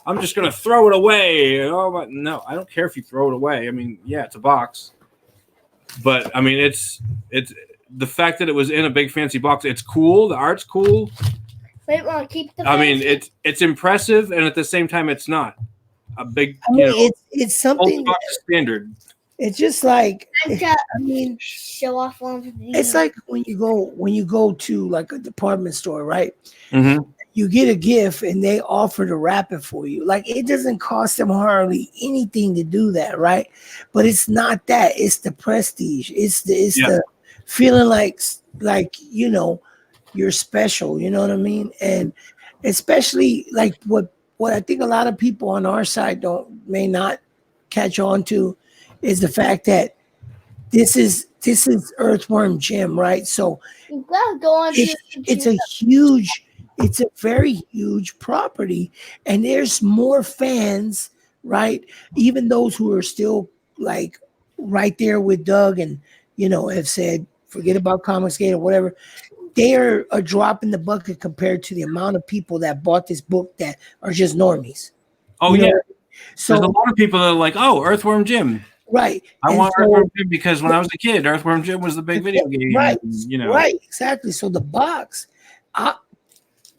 I'm just gonna throw it away. No, I don't care if you throw it away. I mean, yeah, it's a box, but I mean, it's the fact that it was in a big fancy box. It's cool. The art's cool. Wait, want to keep the? I mean, it's impressive, and at the same time, it's not a big. It's something standard. It's just like show off one of these. It's like when you go to like a department store, right? Mm-hmm. You get a gift and they offer to wrap it for you. Like it doesn't cost them hardly anything to do that, right? But it's not that. It's the prestige. It's the feeling like you're special. You know what I mean? And especially like what I think a lot of people on our side may not catch on to is the fact that this is Earthworm Jim, right? So You gotta go on. It's a very huge property, and there's more fans, right? Even those who are still like right there with Doug and have said forget about Comicsgate or whatever. They are a drop in the bucket compared to the amount of people that bought this book that are just normies. Oh yeah. So there's a lot of people that are like, oh, Earthworm Jim. Right. I want Earthworm Jim because when I was a kid, Earthworm Jim was the big video game. Right. Right. Exactly. So the box,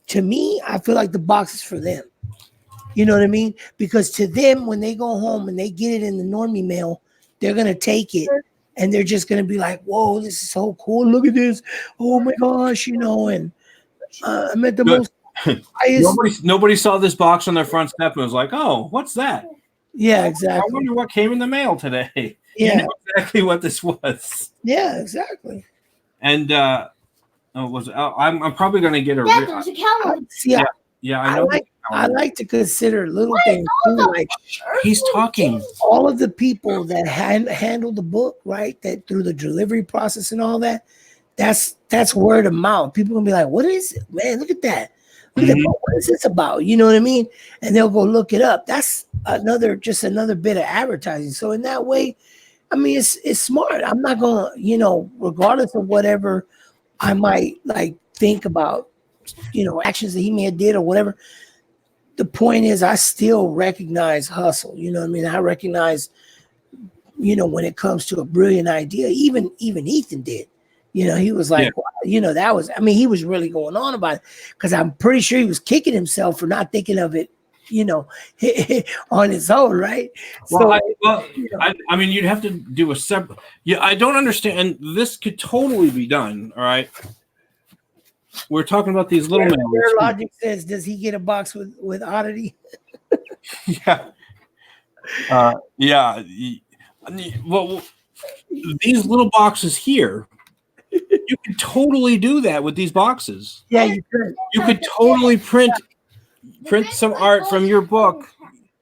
to me, I feel like the box is for them. You know what I mean? Because to them, when they go home and they get it in the normie mail, they're going to take it and they're just going to be like, whoa, this is so cool. Look at this. Oh my gosh. And I'm at the most nobody saw this box on their front step and was like, oh, what's that? Yeah, exactly. I wonder what came in the mail today. Yeah. You know exactly what this was. Yeah, exactly. And I'm probably going to get a I know. I like to consider little things too, like he's talking. All of the people that handle the book, right? That through the delivery process and all that, that's word of mouth. People gonna be like, "What is it, man? Look at that! Look at that! What is this about?" You know what I mean? And they'll go look it up. That's another bit of advertising. So in that way, I mean, it's smart. I'm not gonna, regardless of whatever I might like think about, actions that he may have did or whatever. The point is, I still recognize hustle. You know what I mean? I recognize, when it comes to a brilliant idea, even Ethan did. He was like, that was, he was really going on about it because I'm pretty sure he was kicking himself for not thinking of it, on his own, right? Well, I mean, you'd have to do a separate. Yeah, I don't understand. And this could totally be done. All right. We're talking about these little mailers. Your logic says, does he get a box with Oddity? Yeah. Yeah. Well, these little boxes here, you could totally do that with these boxes. Yeah, you could. You could totally print some art from your book.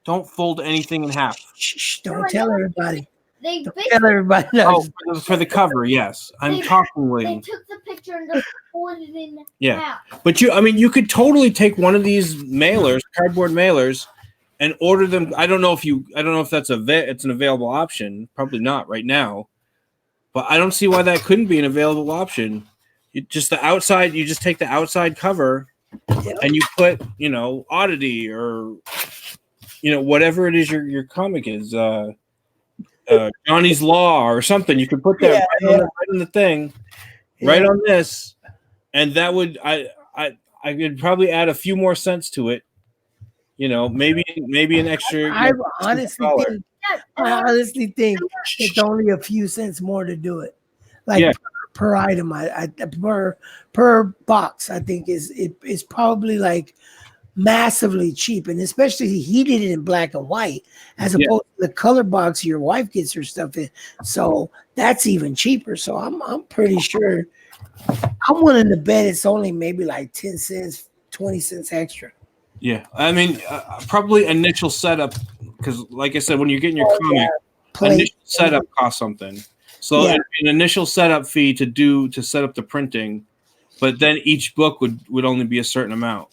Don't fold anything in half. Shh, don't tell everybody. Don't tell everybody. Oh, for the cover, yes. I'm talking with. They took the picture and just folded it in half. But you could totally take one of these mailers, cardboard mailers, and order them. I don't know if that's it's an available option. Probably not right now. But I don't see why that couldn't be an available option. You just take the outside cover and you put, Oddity or whatever it is your comic is. Johnny's Law or something. You could put that right on the thing, right on this, and that would I could probably add a few more cents to it. Maybe an extra. I honestly think it's only a few cents more to do it, per item. Per box, I think it's probably like massively cheap, and especially he did it in black and white as opposed to the color box your wife gets her stuff in, so that's even cheaper. So I'm pretty sure I'm willing to bet it's only maybe like 10 cents 20 cents extra. I mean, probably initial setup, because like I said, when you're getting your comic, initial setup costs something, so an initial setup fee to set up the printing, but then each book would only be a certain amount.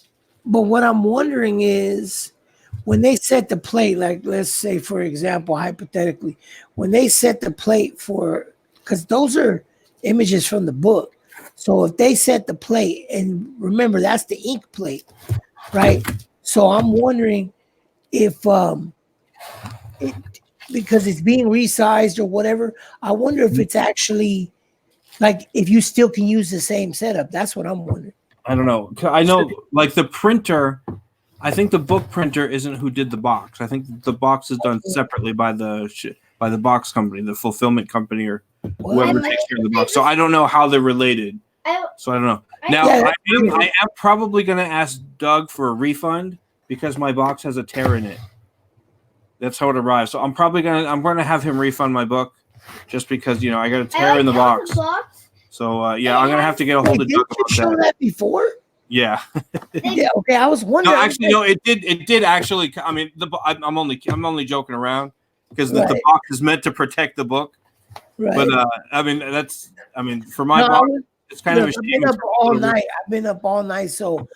But what I'm wondering is when they set the plate, like let's say, for example, hypothetically, when they set the plate because those are images from the book. So if they set the plate, and remember, that's the ink plate, right? So I'm wondering if, because it's being resized or whatever, I wonder if it's actually like, if you still can use the same setup. That's what I'm wondering. I don't know. I know, like the printer, I think the book printer isn't who did the box. I think the box is done separately by the box company, the fulfillment company, or whoever takes care of the box. So I don't know how they're related. So I don't know. Now I am probably going to ask Doug for a refund because my box has a tear in it. That's how it arrived. So I'm going to have him refund my book just because I got a tear in the box. So I'm gonna have to get a hold of Doug about that before. Yeah. Yeah. Okay. I was wondering. No, actually, no. It did actually. I mean, I'm only joking around because the box is meant to protect the book. Right. But I mean, for my box, it's kind of a shame. I've been up all night, so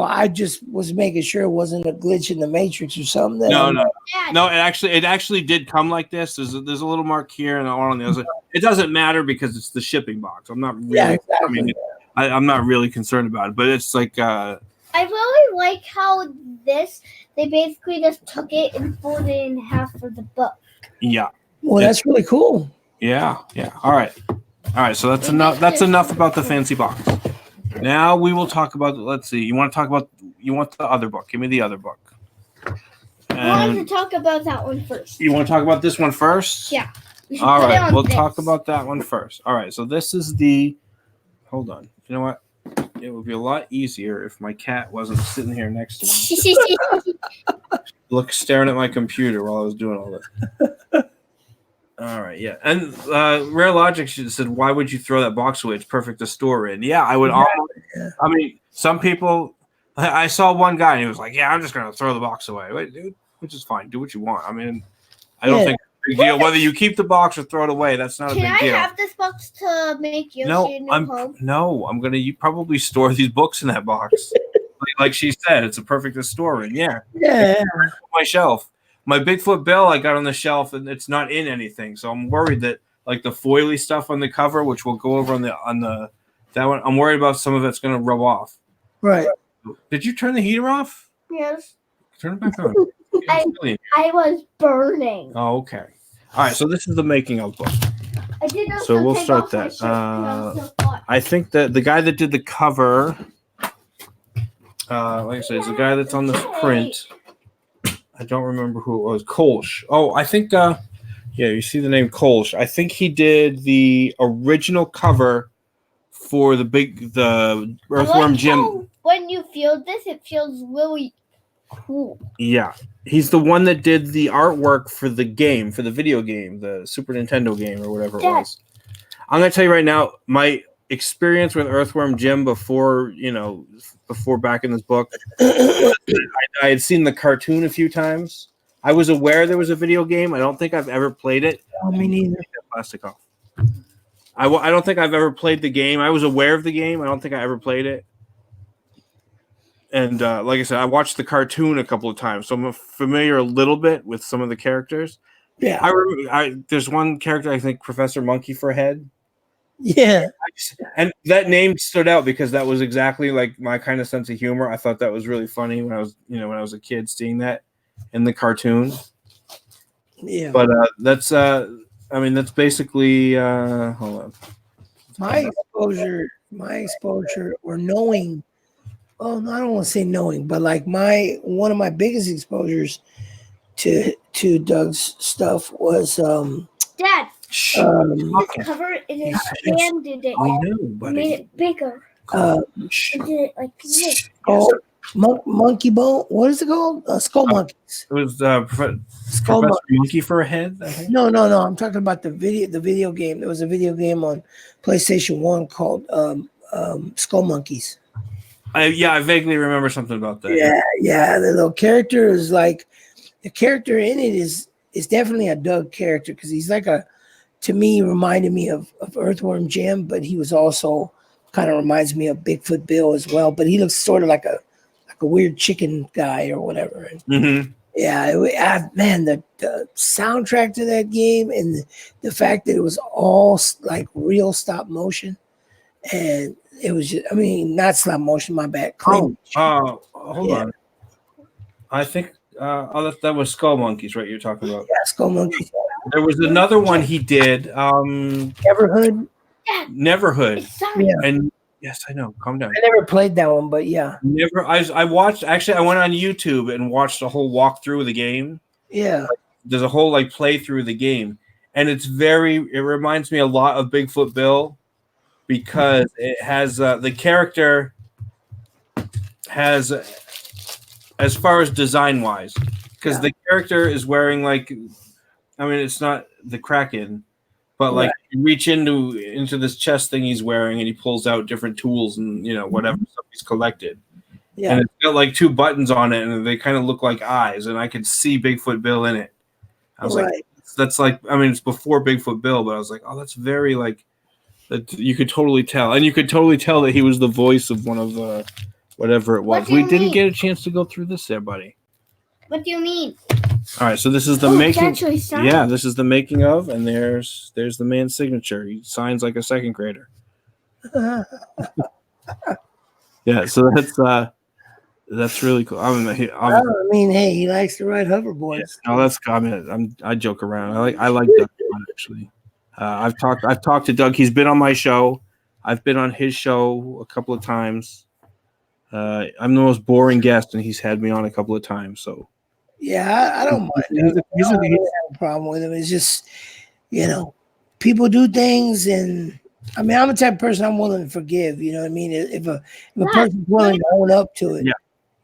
I just was making sure it wasn't a glitch in the matrix or something. No. It actually did come like this. There's a little mark here and on the other. It doesn't matter because it's the shipping box. I'm not really. Yeah, exactly. I mean, I'm not really concerned about it, but it's like. I really like how they basically just took it and folded it in half for the book. Yeah. Well, that's really cool. Yeah. All right. So that's enough. That's enough about the fancy box. Now we will talk about. Let's see. You want the other book? Give me the other book. I want to talk about that one first. You want to talk about this one first? Yeah. All right. We'll talk about that one first. All right. So this is the. Hold on. You know what? It would be a lot easier if my cat wasn't sitting here next to me. Staring at my computer while I was doing all this. All right, yeah. And Rare Logic said, why would you throw that box away? It's perfect to store in. Yeah, I would I mean, some people, I saw one guy and he was like, yeah, I'm just going to throw the box away. Wait, dude, which is fine. Do what you want. I mean, I don't think it's a big deal. Whether you keep the box or throw it away, that's not a big deal. Can I have this box to make Yoshi a new home? No, I'm going to probably store these books in that box. Like she said, it's a perfect to store in. Yeah. My shelf. My Bigfoot Bill I got on the shelf and it's not in anything, so I'm worried that like the foily stuff on the cover, which we'll go over on the that one, I'm worried about some of it's going to rub off. Right. Did you turn the heater off? Yes. Turn it back on. I was burning. Oh, okay. All right, so this is the making of book. I did not. So we'll start that. I think that the guy that did the cover, like I said, is the guy that's on this print. I don't remember who it was. Kolsch. Oh, I think, you see the name Kolsch. I think he did the original cover for the Earthworm Jim. When you feel this, it feels really cool. Yeah. He's the one that did the artwork for the game, for the video game, the Super Nintendo game or whatever it was. I'm going to tell you right now, my experience with Earthworm Jim before back in this book, I had seen the cartoon a few times. I was aware there was a video game. I don't think I've ever played it. Oh, me neither. Take that plastic off. I don't think I've ever played the game. I was aware of the game. I don't think I ever played it. And like I said, I watched the cartoon a couple of times, so I'm familiar a little bit with some of the characters. Yeah. I remember, there's one character, I think, Professor Monkey for Head. Yeah. And that name stood out because that was exactly like my kind of sense of humor. I thought that was really funny when I was a kid seeing that in the cartoon. Yeah. But that's basically hold on. My exposure or knowing, well, I don't want to say knowing, but like one of my biggest exposures to Doug's stuff was Dad. Cover it in his hand, did it? I know, buddy. Made it bigger. Did it like this? Monkey bone. What is it called? Skull monkeys. It was Professor Monkey for a Head. I think. No. I'm talking about the video game. There was a video game on PlayStation 1 called Skull Monkeys. I vaguely remember something about that. Yeah. The little character is like the character in it is definitely a Doug character because he's like to me, reminded me of Earthworm Jim, but he was also kind of reminds me of Bigfoot Bill as well. But he looks sort of like a weird chicken guy or whatever. Mm-hmm. Yeah, man, the soundtrack to that game and the fact that it was all like real stop motion, and it was just, not stop motion, my bad. Hold on. I think that was Skull Monkeys, right? You're talking about. Yeah, Skull Monkeys. There was another one he did. Neverhood. Neverhood. Yeah. And yes, I know. Calm down. I never played that one, but yeah. I watched. Actually, I went on YouTube and watched a whole walkthrough of the game. Yeah. There's a whole playthrough of the game, and it reminds me a lot of Bigfoot Bill because it has the character has, as far as design wise, because the character is wearing it's not the Kraken, But like you reach into this chest thing he's wearing, and he pulls out different tools and whatever stuff he's collected. Yeah. And it's got like 2 buttons on it, and they kind of look like eyes, and I could see Bigfoot Bill in it. I was like, that's like, I mean, it's before Bigfoot Bill, but I was like, oh, that's very like that. You could totally tell, and you could totally tell that he was the voice of one of the whatever it was. We didn't get a chance to go through this there, buddy. What do you mean? All right, so this is the making. Yeah, this is the making of, and there's the man's signature. He signs like a second grader. Yeah, so that's really cool. I mean, hey, he likes to ride hoverboards. Yeah, no, that's common. I joke around. I like Doug actually. I've talked to Doug. He's been on my show. I've been on his show a couple of times. I'm the most boring guest, and he's had me on a couple of times. So. Yeah, I don't mind. I don't have a problem with him. It's just, people do things, and I mean, I'm the type of person I'm willing to forgive. You know what I mean? If a person's willing to own up to it,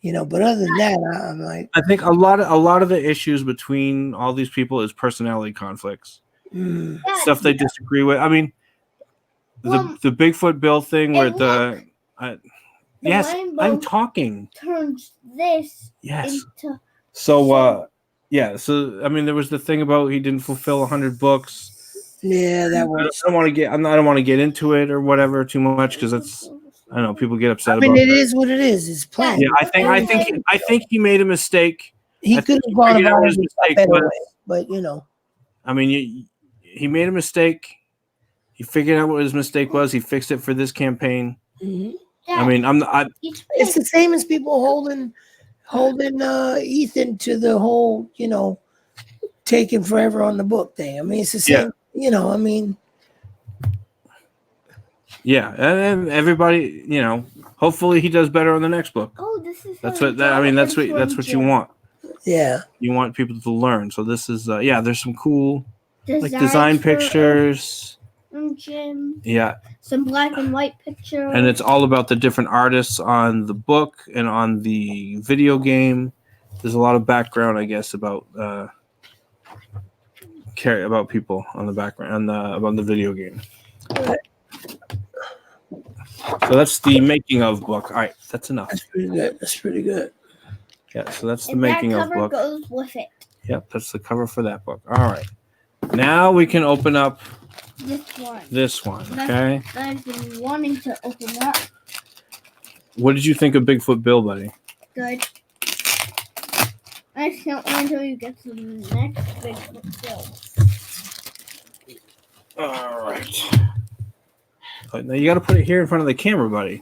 But other than that, I'm like, I think a lot of the issues between all these people is personality conflicts, stuff they disagree with. I mean, the Bigfoot Bill thing where yes, I'm talking. Turns this into. So, so I mean, there was the thing about he didn't fulfill 100 books. Yeah, that was. I don't want to get into it or whatever too much because it's. I don't know. People get upset. I mean, about it is what it is. It's planned. Yeah, I think he made a mistake. He could have gone about his mistake, but I mean, he made a mistake. He figured out what his mistake was. He fixed it for this campaign. Mm-hmm. I mean, it's the same as people holding Ethan to the whole, taking forever on the book thing. I mean, it's the same, I mean. Yeah, and everybody, hopefully he does better on the next book. Oh, this is. That's what you want. Yeah. You want people to learn. So this is, there's some cool design pictures. Jim. Yeah. Some black and white pictures. And it's all about the different artists on the book and on the video game. There's a lot of background, I guess, about people on the background about the video game. So that's the making of book. All right, that's enough. That's pretty good. Yeah, so that's the making of book. That cover goes with it. Yep, that's the cover for that book. All right. Now we can open up this one, okay? I've been wanting to open that. What did you think of Bigfoot Bill, buddy? Good. I can't wait until you get to the next Bigfoot Bill. All right. Now you got to put it here in front of the camera, buddy.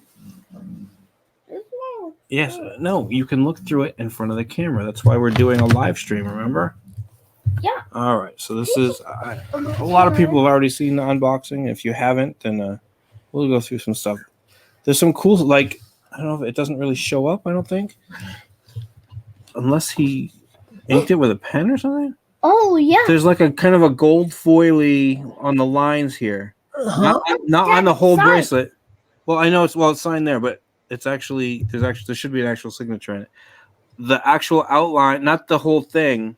Yes. No, you can look through it in front of the camera. That's why we're doing a live stream, remember? Yeah. All right. So this is a lot of people have already seen the unboxing. If you haven't, then we'll go through some stuff. There's some cool, I don't know if it doesn't really show up, I don't think. Unless he inked it with a pen or something. Oh, yeah. There's like a kind of a gold foily on the lines here. Uh-huh. Not on the whole bracelet. Well, I know it's signed there, but it's actually there should be an actual signature in it. The actual outline, not the whole thing,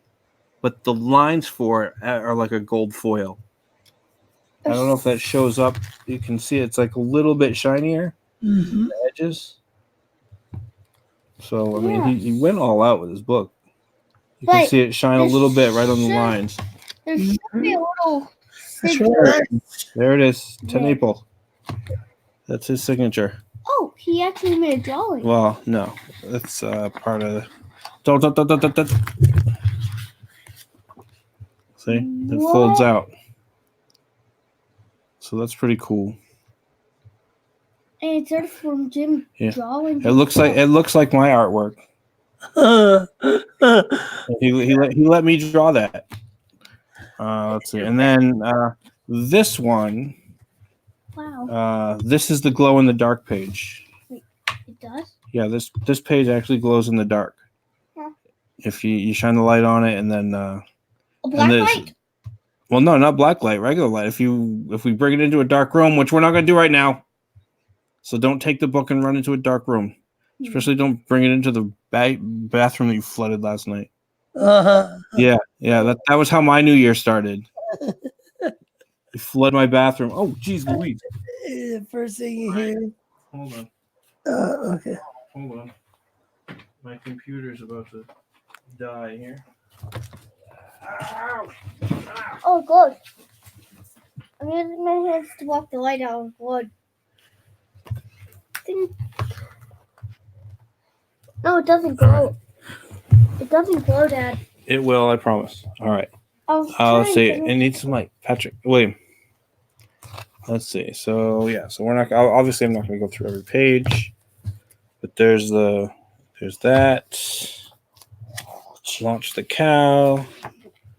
but the lines for it are like a gold foil. I don't know if that shows up. You can see it's like a little bit shinier. Mm-hmm. The edges. So I mean, he went all out with his book. You can see it shine a little bit right on the lines. There should be a little. There it is, 10 April. That's his signature. Oh, he actually made a drawing. Well, no, that's part of the. See, it folds out. So that's pretty cool. And it's from Jim drawing. It looks like my artwork. he let me draw that. Let's see, and then this one. Wow. This is the glow in the dark page. Wait, it does? Yeah, this page actually glows in the dark. Yeah. If you shine the light on it, and then a black light. Well, no, not black light, regular light. If we bring it into a dark room, which we're not going to do right now, so don't take the book and run into a dark room. Especially don't bring it into the bathroom that you flooded last night. Uh-huh. Yeah. That was how my New Year started. flood my bathroom. Oh, geez, Louise. The first thing you hear. Hold on. Okay. Hold on. My computer's about to die here. Ow. Oh, good. I'm using my hands to walk the light out. Good. No, it doesn't glow. It doesn't glow, Dad. It will, I promise. All right. Let's see. It needs some light. Patrick, William. Let's see. So yeah. So we're not. Obviously, I'm not going to go through every page, but there's that. Launch the cow.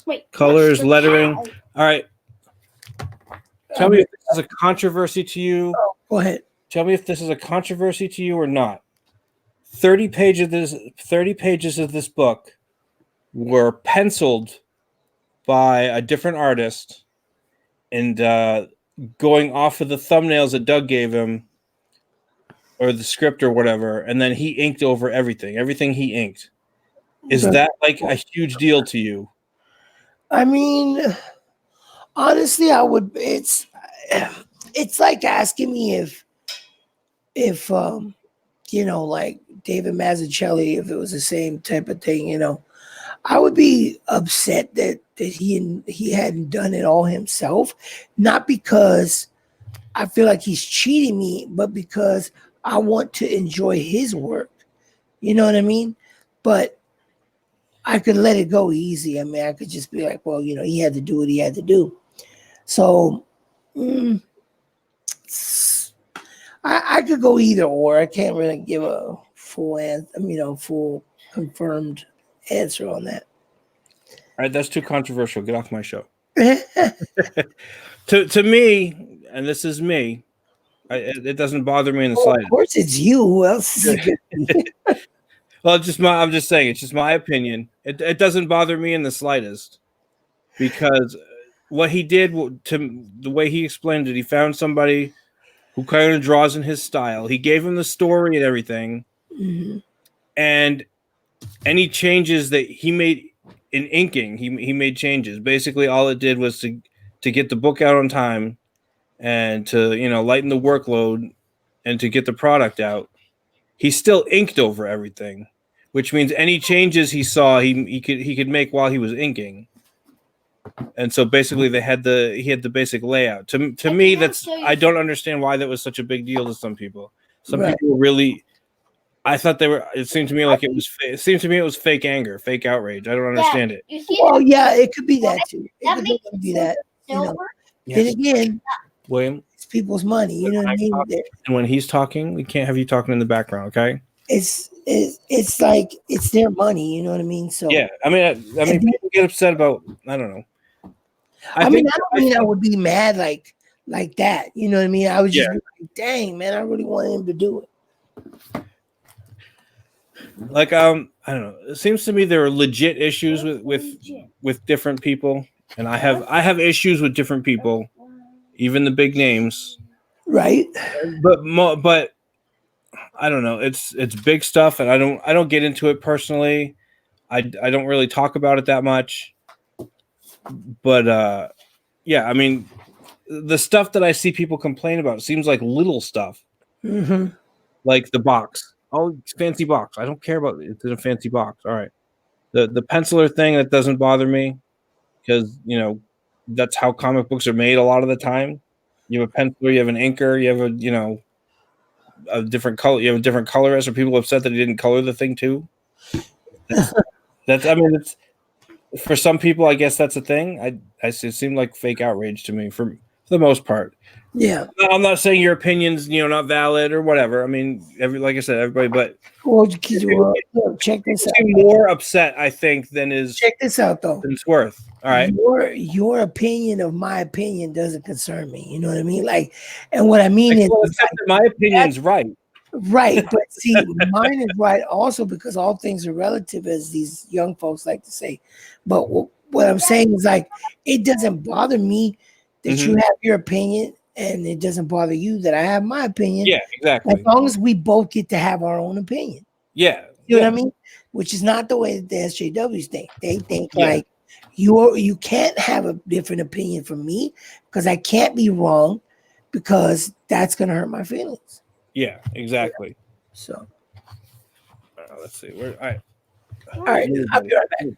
Wait. Colors, lettering. Cow. All right. Tell me if this is a controversy to you. Go ahead. Tell me if this is a controversy to you or not. 30 pages of this book were penciled by a different artist and going off of the thumbnails that Doug gave him or the script or whatever, and then he inked over everything he inked. Is that like a huge deal to you? I mean, honestly, I would. It's like asking me if like David Mazzucchelli, if it was the same type of thing, I would be upset that he hadn't done it all himself, not because I feel like he's cheating me, but because I want to enjoy his work. You know what I mean? But I could let it go easy. I mean, I could just be like, well, he had to do what he had to do. So I could go either or. I can't really give a full answer, full confirmed answer on that. All right, that's too controversial. Get off my show. To me, and this is me, it doesn't bother me in the slightest. Of course, it's you. Who else? Well, I'm just saying, it's just my opinion. It doesn't bother me in the slightest because what he did, the way he explained it, he found somebody who kind of draws in his style. He gave him the story and everything, and any changes that he made in inking, he made changes. Basically, all it did was to get the book out on time and to lighten the workload and to get the product out. He still inked over everything, which means any changes he saw, he could make while he was inking. And so basically, he had the basic layout. To me, I don't understand why that was such a big deal to some people. Some people really, I thought they were. It seemed to me like it was. It seemed to me it was fake anger, fake outrage. I don't understand it. Well, yeah, it could be that too. It could be that. Then again, William, it's people's money. You know what I mean? And when he's talking, we can't have you talking in the background, okay? It's like it's their money. You know what I mean? So yeah, I mean, people get upset about. I don't know. I would be mad like that. You know what I mean? I was just like, dang, man, I really wanted him to do it. Like, I don't know. It seems to me there are legit issues with different people, and I have issues with different people, even the big names. Right. But I don't know. It's big stuff, and I don't get into it personally. I don't really talk about it that much. But yeah, I mean, the stuff that I see people complain about seems like little stuff, like the box. Oh, it's fancy box. I don't care about it. It's in a fancy box. All right, the penciler thing, that doesn't bother me because that's how comic books are made a lot of the time. You have a penciler, you have an inker, you have a different color. You have a different colorist. Or people upset that he didn't color the thing too. It's for some people, I guess that's a thing. It seemed like fake outrage to me for the most part. Yeah, I'm not saying your opinion's not valid or whatever. I mean, like I said, everybody. But check this out. More upset, I think, than is. Check this out, though. Than it's worth. All right. Your opinion of my opinion doesn't concern me. You know what I mean? Like, and what I mean is, my opinion's right. Right, but see, mine is right also because all things are relative, as these young folks like to say. But what I'm saying is, like, it doesn't bother me that you have your opinion, and it doesn't bother you that I have my opinion. Yeah, exactly. As long as we both get to have our own opinion. Yeah. You know what I mean? Which is not the way that the SJWs think. They think like You can't have a different opinion from me because I can't be wrong because that's gonna hurt my feelings. Yeah, exactly. So let's see. All right. All right, I'll be right back.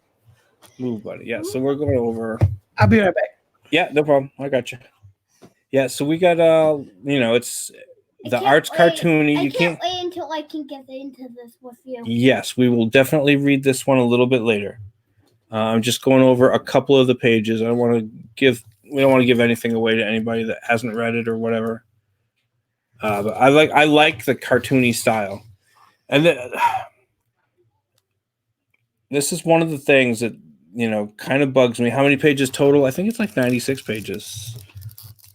Move, buddy. Yeah, so we're going over. I'll be right back. Yeah, no problem. I got you. Yeah, so we got it's the art's cartoony. I can't wait until I can get into this with you. Yes, we will definitely read this one a little bit later. I'm just going over a couple of the pages. We don't want to give anything away to anybody that hasn't read it or whatever. But I like the cartoony style, and this is one of the things that kind of bugs me. How many pages total? I think it's like 96 pages.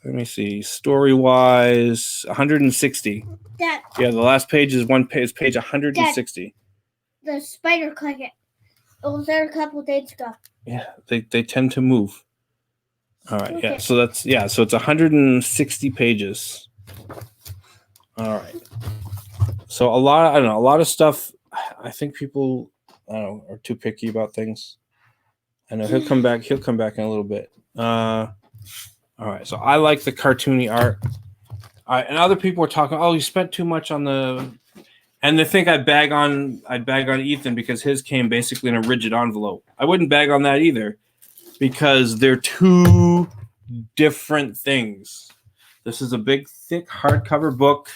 Let me see. Story-wise, 160. Dad, yeah, the last page is page 160. Dad, the spider clicker. It was there a couple days ago. Yeah, they tend to move. All right, okay. So it's 160 pages. All right. So a lot of stuff. I think people, are too picky about things. I know he'll come back in a little bit. All right, so I like the cartoony art. All right, and other people were talking, you spent too much on the. And they think I'd bag on Ethan because his came basically in a rigid envelope. I wouldn't bag on that either because they're two different things. This is a big, thick hardcover book,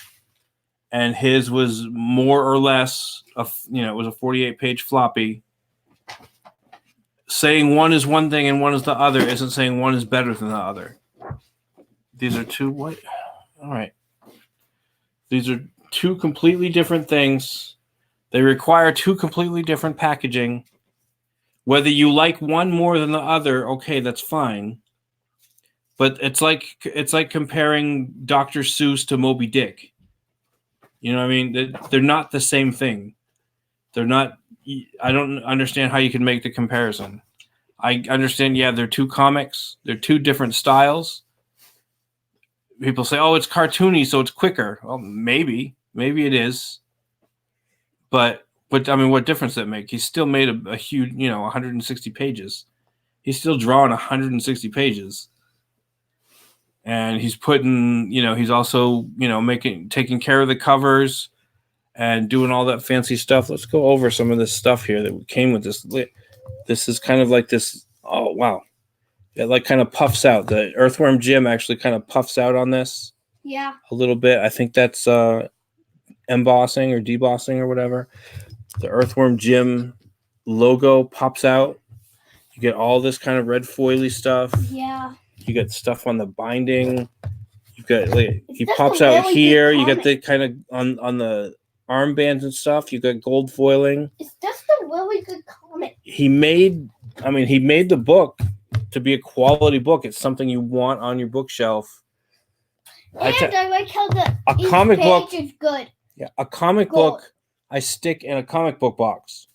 and his was more or less it was a 48-page floppy. Saying one is one thing and one is the other isn't saying one is better than the other. These are two what? All right. These are two completely different things. They require two completely different packaging. Whether you like one more than the other, okay, that's fine. But it's like comparing Dr. Seuss to Moby Dick. You know what I mean? They're not the same thing. They're not. I don't understand how you can make the comparison. I understand, they're two comics. They're two different styles. People say, it's cartoony, so it's quicker. Well, maybe it is. But I mean, what difference does that make? He's still made a huge, 160 pages. He's still drawing 160 pages. And he's putting, he's also, taking care of the covers and doing all that fancy stuff. Let's go over some of this stuff here that came with this. This is kind of like this. Oh, wow. It like kind of puffs out. The Earthworm Jim actually kind of puffs out on this. Yeah. A little bit. I think that's embossing or debossing or whatever. The Earthworm Jim logo pops out. You get all this kind of red foily stuff. Yeah. You get stuff on the binding. You got he pops out here. You got the kind of on the armbands and stuff. You got gold foiling. It's just a really good comic. He made the book to be a quality book. It's something you want on your bookshelf. And I like how a comic book is good. Yeah, a comic book I stick in a comic book box,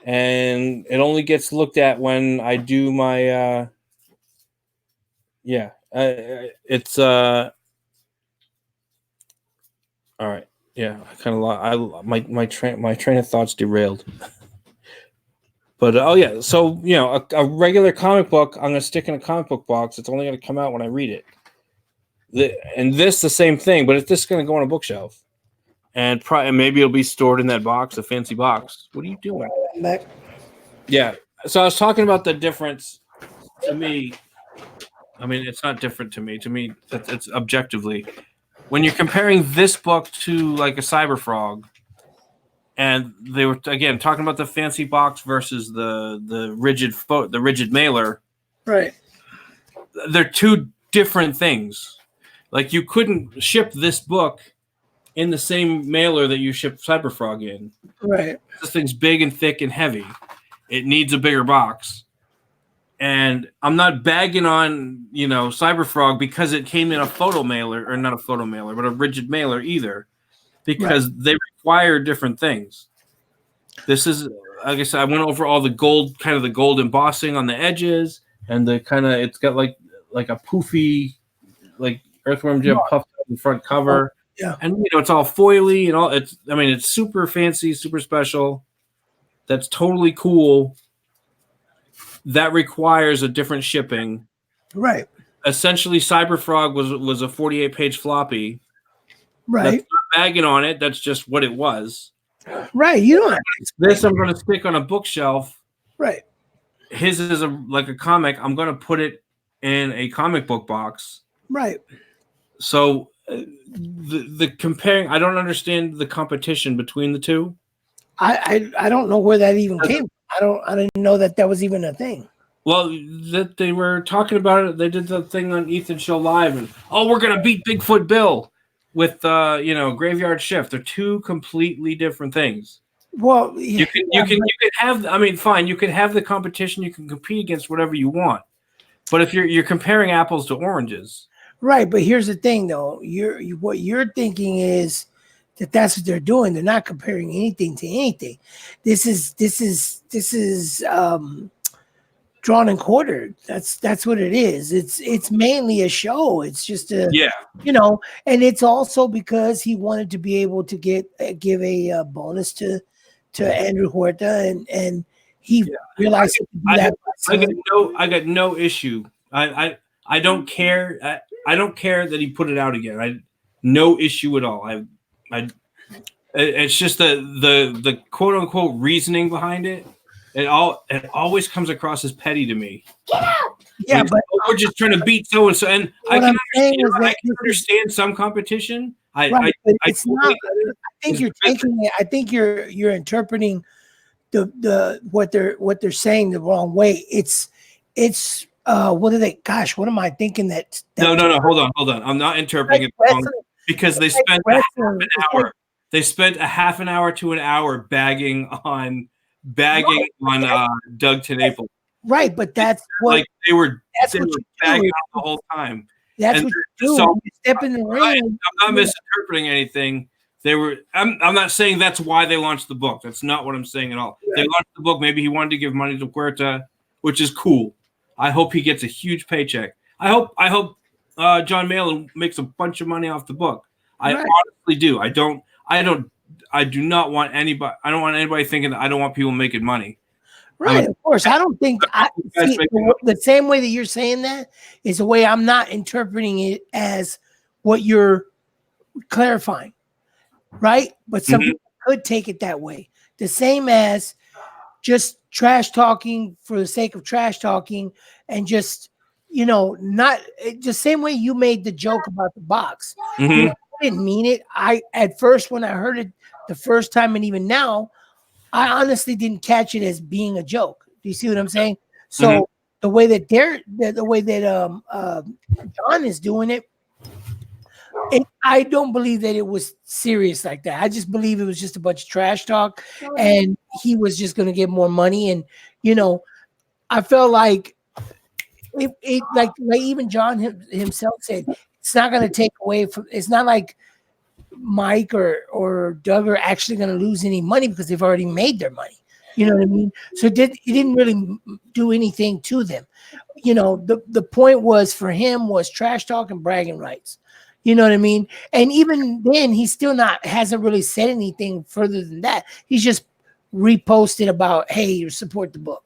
and it only gets looked at when I do my. It's all right. Yeah, I kind of my train of thoughts derailed. But so a regular comic book I'm gonna stick in a comic book box. It's only gonna come out when I read it. And this the same thing, but it's just gonna go on a bookshelf, and maybe it'll be stored in that box, a fancy box. What are you doing? Yeah. So I was talking about the difference. To me, I mean, it's not different to me. To me, it's objectively when you're comparing this book to like a Cyber Frog. And they were again talking about the fancy box versus the rigid mailer. Right. They're two different things. Like you couldn't ship this book in the same mailer that you ship Cyberfrog in. Right. This thing's big and thick and heavy. It needs a bigger box. And I'm not bagging on, Cyberfrog because it came in a photo mailer, or not a photo mailer, but a rigid mailer either. Because they require different things. This is, like I said, I went over all the gold, kind of the gold embossing on the edges, and the kind of it's got like a poofy, like Earthworm Jim puffed up the front cover. Yeah, and it's all foily and all. It's super fancy, super special. That's totally cool. that requires a different shipping. Right. Essentially, Cyberfrog was a 48-page floppy. Right. That's not bagging on it. That's just what it was. Right. You don't have to this. I'm going to stick on a bookshelf. Right. His is like a comic. I'm going to put it in a comic book box. Right. So the comparing, I don't understand the competition between the two. I don't know where that even came from. I didn't know that was even a thing. Well, that they were talking about it. They did the thing on Ethan's show live, and we're gonna beat Bigfoot Bill with Graveyard Shift. They're two completely different things. Well, you can have. I mean, fine. You can have the competition. You can compete against whatever you want. But if you're comparing apples to oranges, right? But here's the thing, though. What you're thinking is that's what they're doing. They're not comparing anything to anything. This is drawn and quartered. That's what it is. It's mainly a show. It's just and it's also because he wanted to be able to give a bonus to Andrew Huerta, and he realized I got no issue. I don't care. I don't care that he put it out again. No issue at all. It's just the quote unquote reasoning behind it. It always comes across as petty to me. Get out! Yeah, but we're just trying to beat so and so, and I can understand some competition. It's not. I think you're taking it. I think you're interpreting the what they're saying the wrong way. It's what are they? Gosh, what am I thinking? That no. Hold on. I'm not interpreting it wrong because they spent half an hour. They spent a half an hour to an hour bagging on Doug TenNapel. Right, but that's what they were bagging on the whole time. That's what you do. So, you step in the ring. I'm not misinterpreting anything. They were. I'm not saying that's why they launched the book. That's not what I'm saying at all. Right. They launched the book. Maybe he wanted to give money to Huerta, which is cool. I hope he gets a huge paycheck. I hope John Malin makes a bunch of money off the book. I honestly do. I do not want anybody. I don't want anybody thinking that I don't want people making money. Right, of course. I don't think the same way that you're saying that is the way I'm not interpreting it as what you're clarifying. Right? But some people could take it that way. The same as just trash talking for the sake of trash talking and just, not the same way you made the joke about the box. I didn't mean it. At first, when I heard it the first time and even now, I honestly didn't catch it as being a joke. Do you see what I'm saying? So the way that John is doing it, I don't believe that it was serious like that. I just believe it was just a bunch of trash talk, and he was just going to get more money. And I felt like it like even John himself said, it's not going to take away from. It's not like Mike or Doug are actually going to lose any money because they've already made their money. You know what I mean? So it didn't really do anything to them. The point was for him was trash talk and bragging rights. You know what I mean? And even then, he still hasn't really said anything further than that. He's just reposted about, hey, you support the book.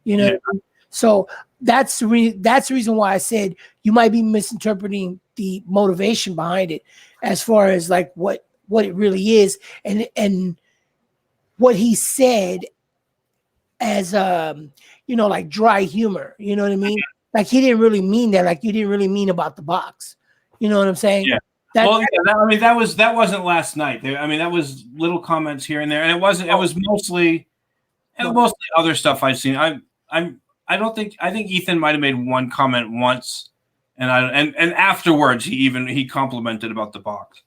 You know what I mean? So that's the reason why I said you might be misinterpreting the motivation behind it as far as like what it really is and what he said as like dry humor. You know what I mean? Like he didn't really mean that. Like you didn't really mean about the box. You know what I'm saying? Yeah. That wasn't last night. That was little comments here and there, and it wasn't. It was mostly other stuff I've seen. I think Ethan might have made one comment once, and afterwards he complimented about the box.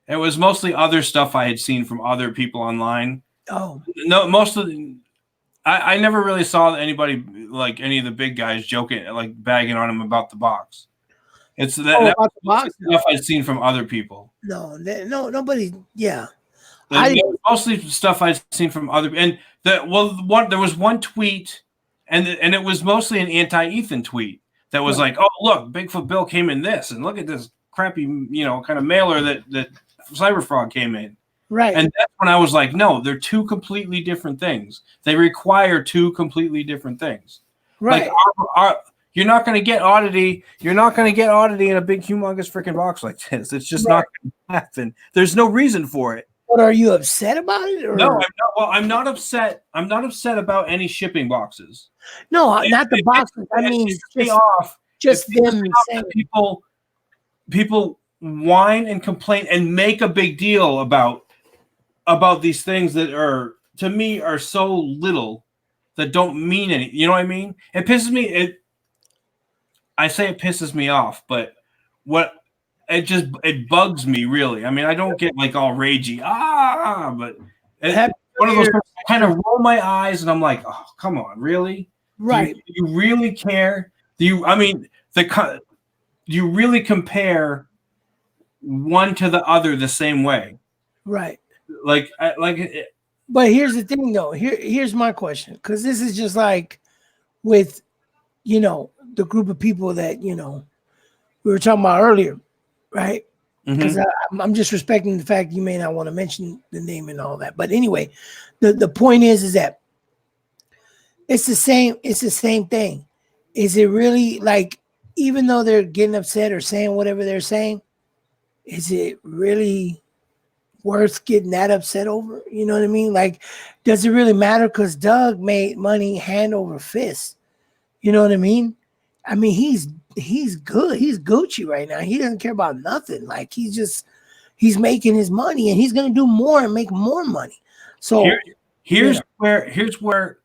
It was mostly other stuff I had seen from other people online. Oh no, most of the. I never really saw anybody like any of the big guys joking, like bagging on him about the box. It's that was stuff I'd seen from other people. No, nobody. Yeah, mostly stuff I'd seen from other. And there was one tweet, and it was mostly an anti-Ethan tweet that was like, "Oh, look, Bigfoot Bill came in this, and look at this crappy, kind of mailer that Cyberfrog came in." Right. And that's when I was like, "No, they're two completely different things. They require two completely different things." Right. Like you're not going to get oddity. You're not going to get oddity in a big, humongous freaking box like this. It's just not going to happen. There's no reason for it. But are you upset about it? Or? No, I'm not. Well, I'm not upset. I'm not upset about any shipping boxes. No, not the boxes. I mean, just them saying people whine and complain and make a big deal about these things that are, to me, are so little that don't mean anything. You know what I mean? It pisses me. I say it pisses me off, but it bugs me, really. I mean, I don't get like all ragey, but one of those I kind of roll my eyes and I'm like, oh, come on, really? Right. Do you really care? Do you really compare one to the other the same way? Right. But here's the thing, though. Here's my question, because this is just like with, the group of people that, we were talking about earlier, right? Because I'm just respecting the fact you may not want to mention the name and all that. But anyway, the point is that it's the same thing. Is it really, like, even though they're getting upset or saying whatever they're saying, is it really worth getting that upset over? You know what I mean? Like, does it really matter? Because Doug made money hand over fist. You know what I mean? I mean, he's good. He's Gucci right now. He doesn't care about nothing. Like, he's making his money, and he's gonna do more and make more money. So here's where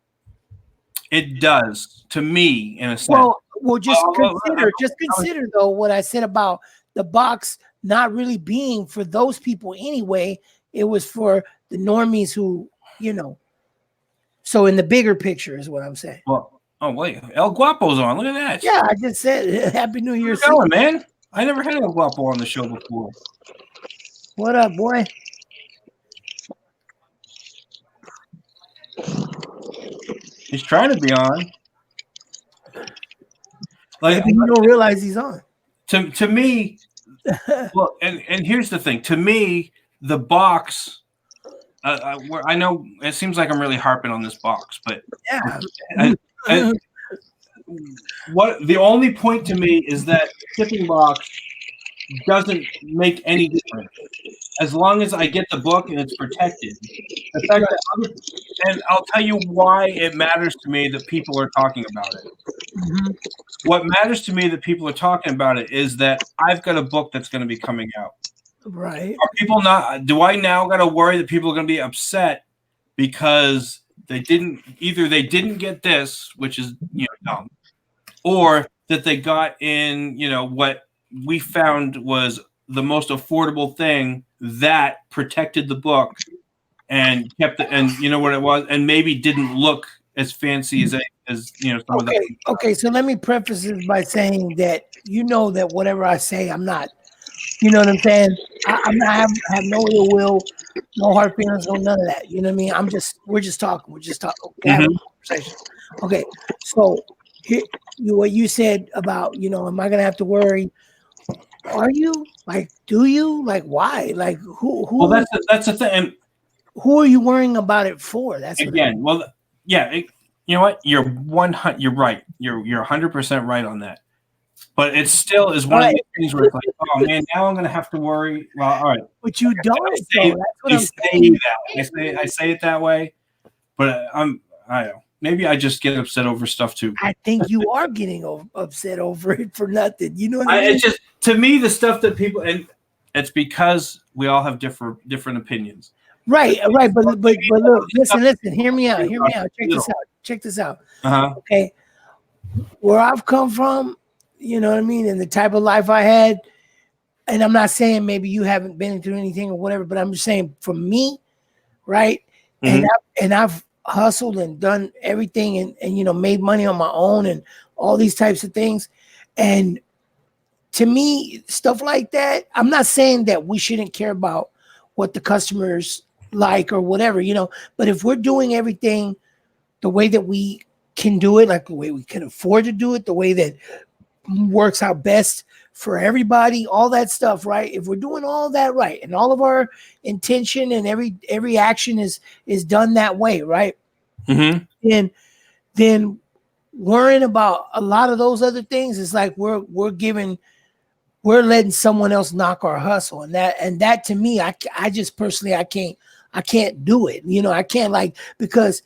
it does to me, in a sense. Well, just consider though what I said about the box not really being for those people anyway. It was for the normies who, So in the bigger picture is what I'm saying. Well, oh wait, El Guapo's on. Look at that. Yeah, I just said Happy New Year. Going, man. I never had El Guapo on the show before. What up, boy? He's trying to be on. Like, maybe you don't realize he's on. To me, well, and here's the thing. To me, the box. I know it seems like I'm really harping on this box, but yeah. What the only point to me is that shipping box doesn't make any difference as long as I get the book and it's protected. The fact that and I'll tell you why it matters to me that people are talking about it. What matters to me that people are talking about it is that I've got a book that's going to be coming out. Right. Are people not? Do I now got to worry that people are going to be upset because they didn't get this, which is dumb, or that they got in what we found was the most affordable thing that protected the book and kept it, and what it was, and maybe didn't look as fancy as some of that. Okay, so let me preface this by saying that that whatever I say, I'm not. You know what I'm saying? I have no ill will, no hard feelings, no none of that. You know what I mean? We're just talking. We're just talking. Conversation. Okay, so here, what you said about am I gonna have to worry? Are you? Like, do you? Like, why? Like, who? Well, that's the thing. And who are you worrying about it for? That's again. Well, yeah. You know what? You're right. You're 100% right on that. But it still is one of these things where it's like, oh man, now I'm going to have to worry. Well, all right. But you don't. I say it that way, but I don't know. Maybe I just get upset over stuff too. I think you are getting upset over it for nothing. You know what I mean? It's just, to me, the stuff that people, and it's because we all have different opinions. Right. But look, listen. Hear me out. Check this out. Okay. Where I've come from, you know what I mean, and the type of life I had, and I'm not saying maybe you haven't been through anything or whatever, but I'm just saying for me, right? And I've hustled and done everything and made money on my own and all these types of things. And to me, stuff like that, I'm not saying that we shouldn't care about what the customers like or whatever, but if we're doing everything the way that we can do it, like the way we can afford to do it, the way that works out best for everybody, all that stuff, right? If we're doing all that right and all of our intention and every action is done that way, right? Then worrying about a lot of those other things, it's like we're letting someone else knock our hustle, and that to me, I just personally I can't do it. You know, I can't, like, because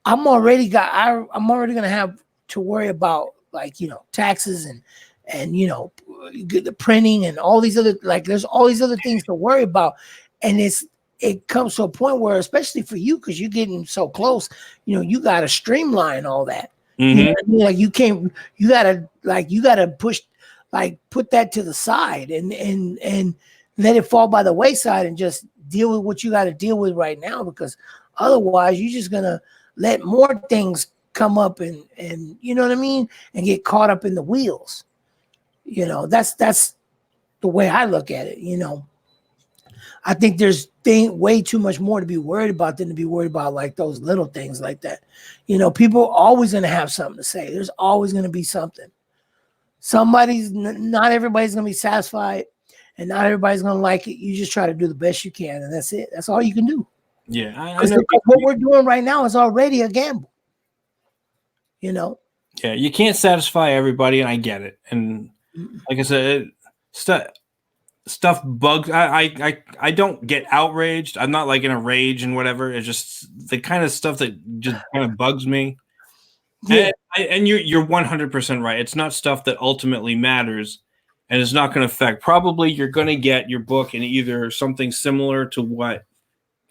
I'm already gonna have to worry about, like, you know, taxes and you know, the printing and all these other, like, there's all these other things to worry about, and it comes to a point where, especially for you, because you're getting so close, you know, you got to streamline all that. Mm-hmm. You know what I mean? Like, you gotta push, like, put that to the side and let it fall by the wayside and just deal with what you got to deal with right now, because otherwise you're just gonna let more things come up and you know what I mean, and get caught up in the wheels. You know, that's the way I look at it. You know, I think there's way too much more to be worried about than to be worried about, like, those little things like that. You know, people are always going to have something to say. There's always going to be something. Not everybody's going to be satisfied, and not everybody's going to like it. You just try to do the best you can, and that's it. That's all you can do. Yeah, I know. What we're doing right now is already a gamble. You know. Yeah, you can't satisfy everybody, and I get it. And like I said, stuff bugs. I don't get outraged. I'm not, like, in a rage and whatever. It's just the kind of stuff that just kind of bugs me. Yeah. And you're 100% right. It's not stuff that ultimately matters, and it's not going to affect. Probably you're going to get your book in either something similar to what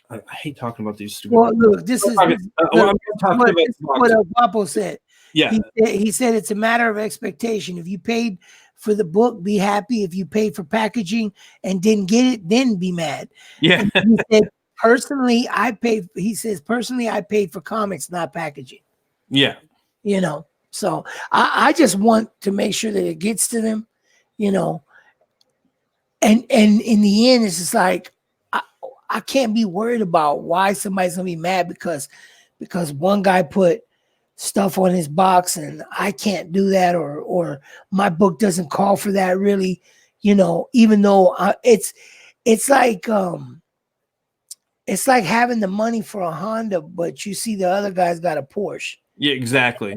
I hate talking about these stupid. Well, look, this is what Guapo said. Yeah, he said it's a matter of expectation. If you paid for the book, be happy. If you paid for packaging and didn't get it, then be mad. Yeah. He said, personally, I paid for comics, not packaging. Yeah. You know, so I just want to make sure that it gets to them, you know, and in the end, it's just like, I can't be worried about why somebody's gonna be mad because one guy put stuff on his box and I can't do that, or my book doesn't call for that, really, you know, even though it's like having the money for a Honda, but you see the other guy's got a Porsche. Yeah, exactly.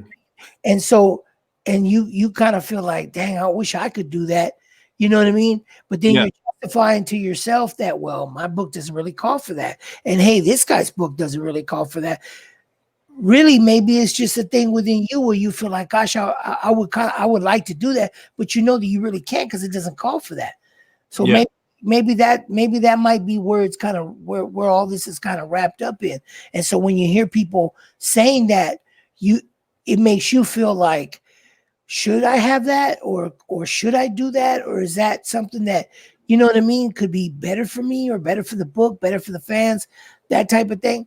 And so, and you kind of feel like, dang, I wish I could do that. You know what I mean? But then you're justifying to yourself that, well, my book doesn't really call for that. And hey, this guy's book doesn't really call for that. Really, maybe it's just a thing within you where you feel like, gosh, I would like to do that, but you know that you really can't because it doesn't call for that. So maybe that might be where it's kind of where all this is kind of wrapped up in. And so when you hear people saying that, it makes you feel like, should I have that, or should I do that, or is that something that, you know what I mean, could be better for me or better for the book, better for the fans, that type of thing.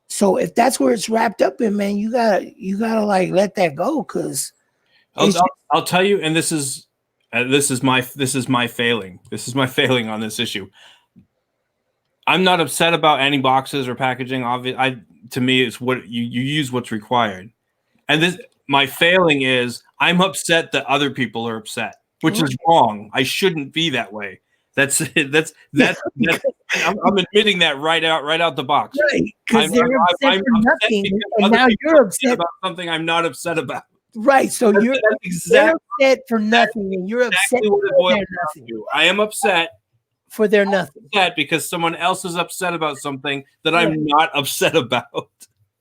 So if that's where it's wrapped up in, man, you gotta like let that go, because I'll tell you, and this is my failing. This is my failing on this issue. I'm not upset about any boxes or packaging. To me, it's what you use what's required. And my failing is I'm upset that other people are upset, which is wrong. I shouldn't be that way. That's I'm admitting that right out the box. Right, because they're upset for nothing, and now you're upset about something I'm not upset about. Right, so you're upset for nothing, and you're upset for their nothing. I am upset for their nothing. Upset because someone else is upset about something that I'm not upset about.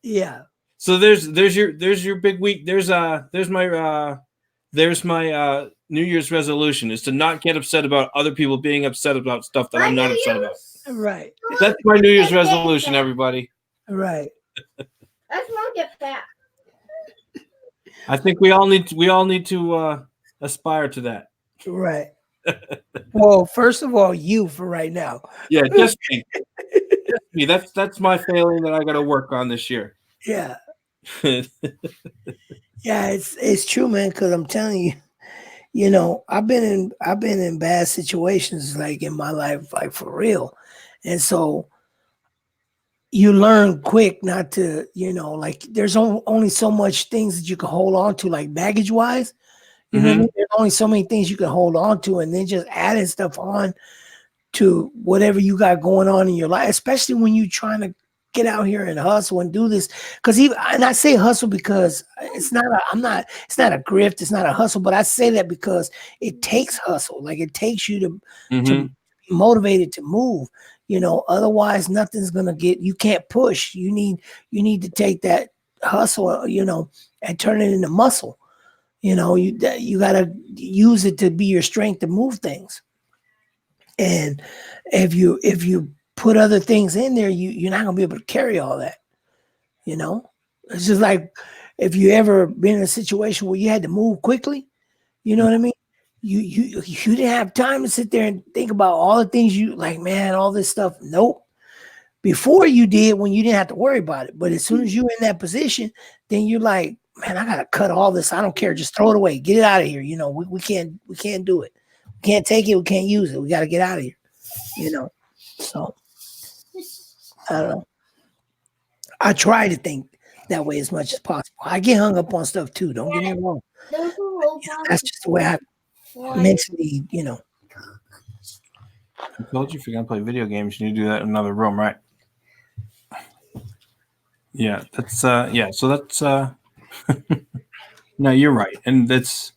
Yeah. So there's your big week. There's my New Year's resolution is to not get upset about other people being upset about stuff that I'm not upset about. Right. That's my New Year's resolution, everybody. Right. Let's not get fat. I think we all need to aspire to that. Right. Well, first of all, you for right now. Yeah, just me. Just me. That's my failing that I got to work on this year. Yeah. Yeah, it's true, man. Because I'm telling you, you know, I've been in bad situations, like, in my life, like, for real, and so you learn quick not to, you know, like, there's only so much things that you can hold on to, like, baggage wise. You know what I mean? There's only so many things you can hold on to, and then just adding stuff on to whatever you got going on in your life, especially when you're trying to get out here and hustle and do this. Because and I say hustle because it's not a grift, it's not a hustle, but I say that because it takes hustle. Like it takes you to be motivated to move. Otherwise nothing's gonna you can't push. You need to take that hustle, and turn it into muscle. You gotta use it to be your strength to move things. And if you put other things in there, you're not gonna be able to carry all that. It's just like if you ever been in a situation where you had to move quickly, you know what I mean? You didn't have time to sit there and think about all the things you like, man, all this stuff. Nope. Before you did when you didn't have to worry about it. But as soon as you're in that position, then you're like, man, I gotta cut all this. I don't care. Just throw it away. Get it out of here. We can't do it. We can't take it. We can't use it. We gotta get out of here. So I don't know. I try to think that way as much as possible. I get hung up on stuff too. Don't get me wrong. That's just the way I mentally, I told you if you're gonna play video games, you need to do that in another room, right? Yeah, that's So that's no, you're right, and that's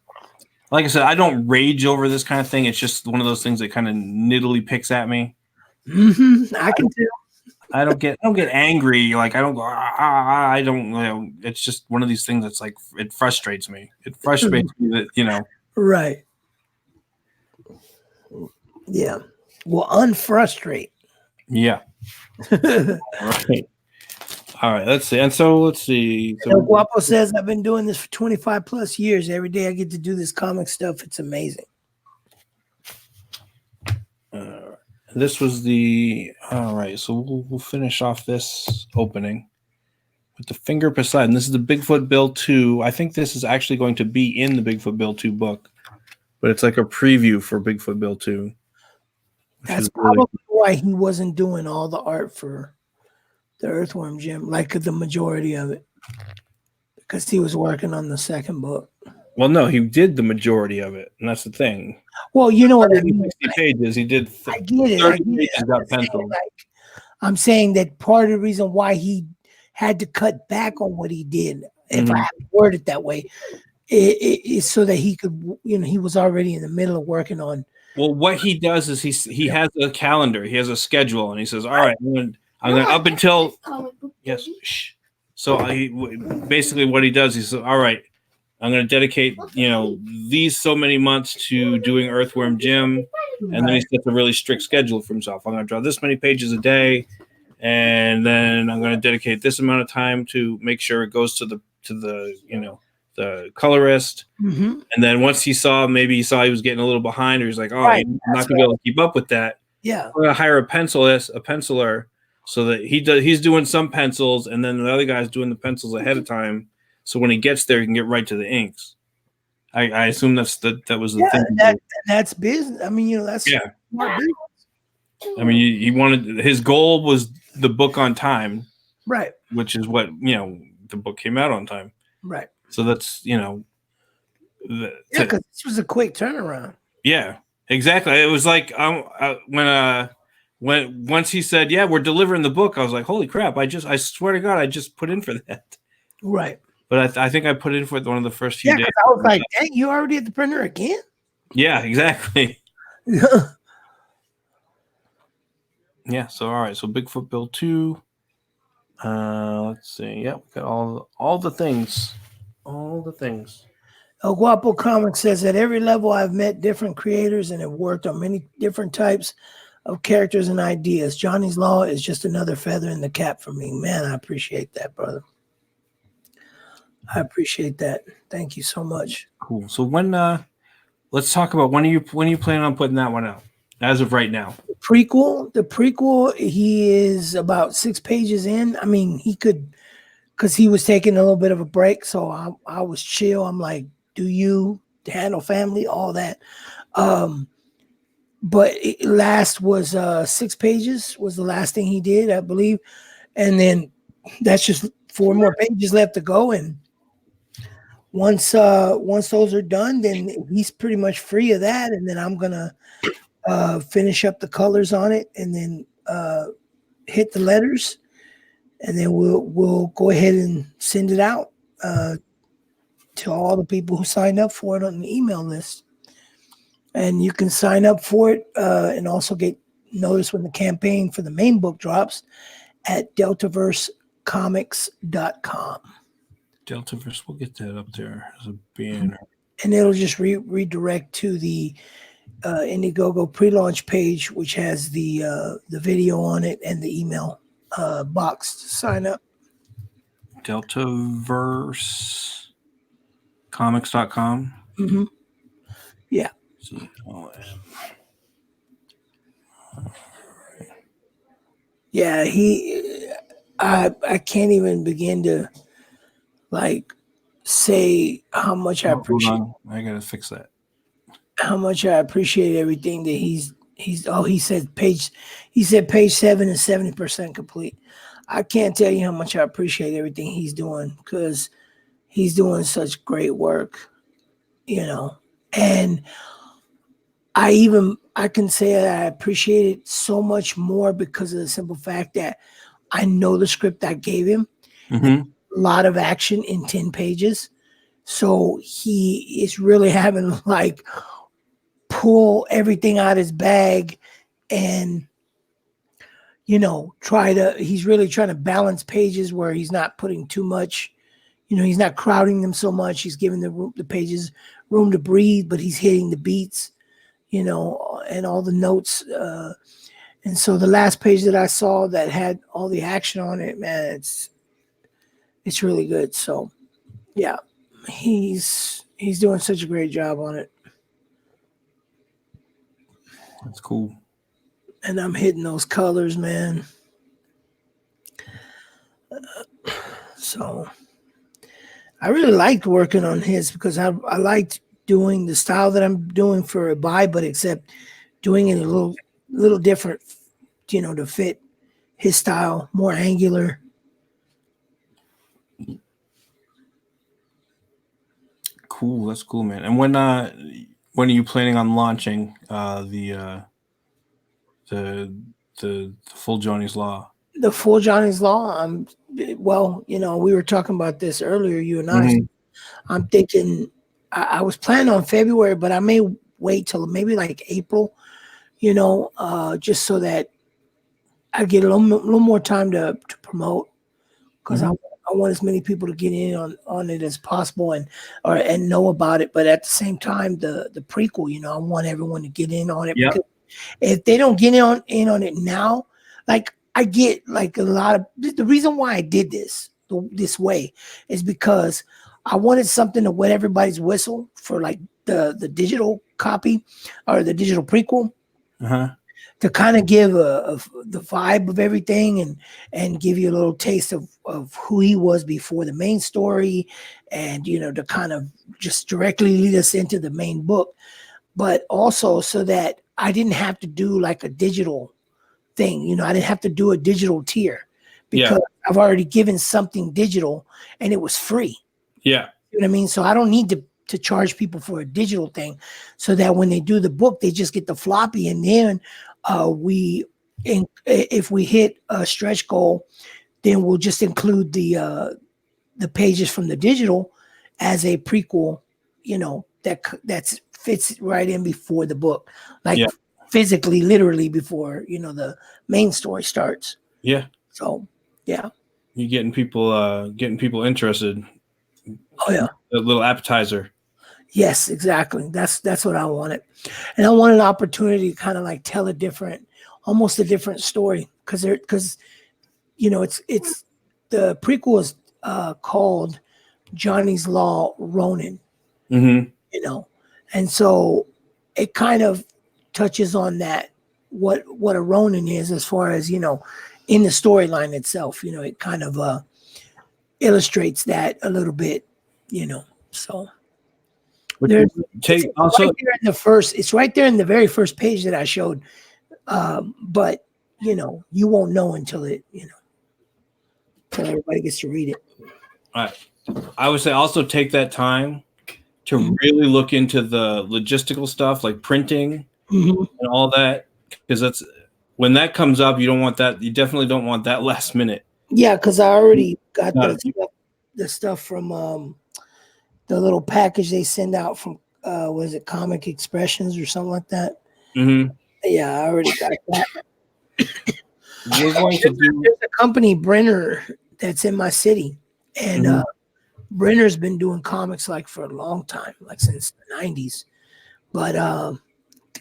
like I said. I don't rage over this kind of thing. It's just one of those things that kind of nittily picks at me. I can tell. I don't get angry. Like I don't go. I don't. It's just one of these things that's like it frustrates me. It frustrates me that Right. Yeah. Well, unfrustrate. Yeah. Right. All right. Let's see. And so let's see. So Guapo says I've been doing this for 25 plus years. Every day I get to do this comic stuff. It's amazing. This was all right. So we'll finish off this opening with the Finger Poseidon. This is the Bigfoot Bill 2. I think this is actually going to be in the Bigfoot Bill 2 book, but it's like a preview for Bigfoot Bill 2. That's probably why he wasn't doing all the art for the Earthworm Jim, like the majority of it, because he was working on the second book. Well, no, he did the majority of it, and that's the thing. Well, you know what I mean. 60 pages. He did. I get it. 30 pages got penciled. I'm saying that part of the reason why he had to cut back on what he did, if I have to word it that way, is so that he could, he was already in the middle of working on. Well, what he does is he has a calendar, he has a schedule, and he says, "All right, I'm going up until yes." Shh. So basically what he does, he says, "All right, I'm going to dedicate these so many months to doing Earthworm Jim," and then he sets a really strict schedule for himself. I'm going to draw this many pages a day, and then I'm going to dedicate this amount of time to make sure it goes to the the colorist. And then once he saw he was getting a little behind, or he's like, I'm not gonna be able to keep up with that. Yeah, I'm gonna hire a penciler, so that he's doing some pencils, and then the other guy's doing the pencils ahead of time, so when he gets there he can get right to the inks. I assume that was the thing. That's business. I mean, that's smart business. I mean, he wanted, his goal was the book on time, right? Which is what the book came out on time, right? So that's because this was a quick turnaround. Yeah, exactly. It was like when once he said, "Yeah, we're delivering the book," I was like, "Holy crap!" I swear to God, I just put in for that. Right. But I think I put in for one of the first few days. I was like, "Dang, you already at the printer again?" Yeah, exactly. Yeah. So all right. So Bigfoot Bill 2. Let's see. Yeah, we got all the things. All the things. El Guapo Comics says at every level I've met different creators and have worked on many different types of characters and ideas. Johnny's Law is just another feather in the cap for me. Man, I appreciate that, brother. I appreciate that. Thank you so much. Cool. So let's talk about when are you planning on putting that one out as of right now? The prequel, he is about 6 pages in. I mean, he could, because he was taking a little bit of a break, so I was chill. I'm like, do you handle family, all that? But last was 6 pages was the last thing he did, I believe, and then that's just 4 more pages left to go. And once those are done, then he's pretty much free of that, and then I'm gonna finish up the colors on it, and then hit the letters. and then we'll go ahead and send it out to all the people who signed up for it on the email list. And you can sign up for it and also get notice when the campaign for the main book drops at deltaversecomics.com. Deltaverse, we'll get that up there as a banner. And it'll just redirect to the IndieGoGo pre-launch page, which has the video on it and the email box to sign up. DeltaverseComics.com. Mm-hmm. Yeah. Yeah, I can't even begin to say how much I appreciate. I gotta fix that. How much I appreciate everything that he said page 7 is 70% complete. I can't tell you how much I appreciate everything he's doing, because he's doing such great work, and I can say that I appreciate it so much more because of the simple fact that I know the script I gave him. Mm-hmm. A lot of action in 10 pages. So he is really having pull everything out of his bag and, he's really trying to balance pages where he's not putting too much, he's not crowding them so much. He's giving the pages room to breathe, but he's hitting the beats, and all the notes. And so the last page that I saw that had all the action on it, man, it's really good. So yeah, he's doing such a great job on it. That's cool. And I'm hitting those colors, man. So I really liked working on his because I liked doing the style that I'm doing for a buy, but except doing it a little different, to fit his style, more angular. Cool, that's cool, man. And when are you planning on launching the full Johnny's Law? The full Johnny's Law. We were talking about this earlier, you and I. Mm-hmm. I'm thinking I was planning on February, but I may wait till maybe April, just so that I get a little more time to promote, because I want as many people to get in on it as possible and know about it. But at the same time, the prequel, I want everyone to get in on it. Yep. Because if they don't get in on it now, I get a lot of the reason why I did this way is because I wanted something to wet everybody's whistle for the digital copy or the digital prequel. To kind of give the vibe of everything and give you a little taste of who he was before the main story, and to kind of just directly lead us into the main book, but also so that I didn't have to do a digital thing. I didn't have to do a digital tier because I've already given something digital and it was free. Yeah. You know what I mean? So I don't need to charge people for a digital thing, so that when they do the book, they just get the floppy, and then if we hit a stretch goal, then we'll just include the pages from the digital as a prequel, that fits right in before the book, physically, literally before the main story starts. Yeah. So yeah, you're getting people interested. Oh yeah, a little appetizer. Yes, exactly. That's what I wanted, and I want an opportunity to kind of tell almost a different story, because it's the prequel is called Johnny's Law Ronin. Mm-hmm. And so it kind of touches on that what a Ronin is, as far as in the storyline itself. It kind of illustrates that a little bit. So. It's right there in the very first page that I showed, but you won't know until until everybody gets to read it. All right. I would say also take that time to really look into the logistical stuff, like printing and all that, because that's when that comes up. You don't want that. You definitely don't want that last minute. Yeah, because I already got the stuff from the little package they send out from was it Comic Expressions or something like that? Mm-hmm. Yeah, I already got that. We're going to do. There's a company, Brenner, that's in my city, and Brenner's been doing comics like for a long time, like since the 90s. But the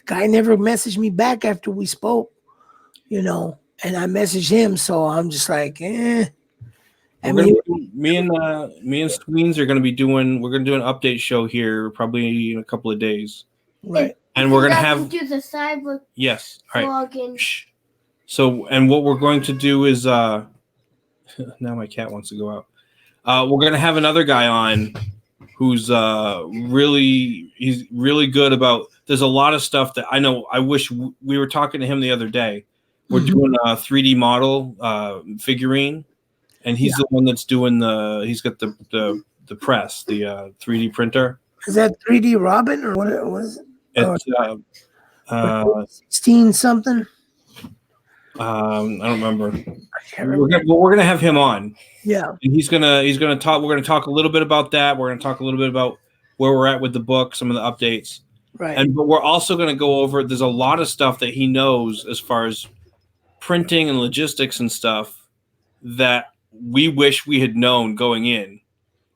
guy never messaged me back after we spoke, and I messaged him, so I'm just like, eh. Me and Squeens are going to be doing. We're going to do an update show here probably in a couple of days, right? And we're going to have do the cyber. Yes, all right. So, and what we're going to do is now my cat wants to go out. We're going to have another guy on who's he's really good about. There's a lot of stuff that I know. I wish we were talking to him the other day. We're doing a 3D model figurine, and he's the one that's doing he's got the press, the 3D printer. Is that 3D Robin or what is it? It's 16 something. I don't remember. We're gonna have him on. Yeah, and he's gonna talk. We're gonna talk a little bit about that. We're gonna talk a little bit about where we're at with the book, some of the updates. Right. But we're also gonna go over. There's a lot of stuff that he knows as far as printing and logistics and stuff that we wish we had known going in.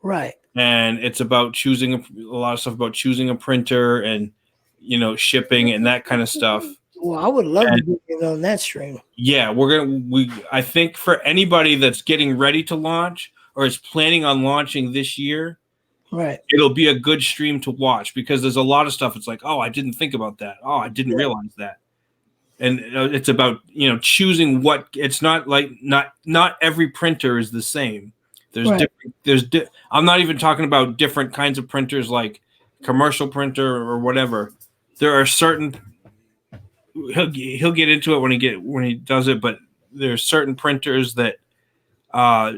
Right. And it's about choosing a lot of stuff about choosing a printer and shipping and that kind of stuff. Well, I would love to be on that stream. Yeah, I think for anybody that's getting ready to launch or is planning on launching this year, right, it'll be a good stream to watch because there's a lot of stuff. It's like, oh, I didn't think about that. Oh, I didn't realize that. And it's about choosing what. It's not like not every printer is the same. There's I'm not even talking about different kinds of printers like commercial printer or whatever. There are certain. He'll get into it when he does it, but there's certain printers that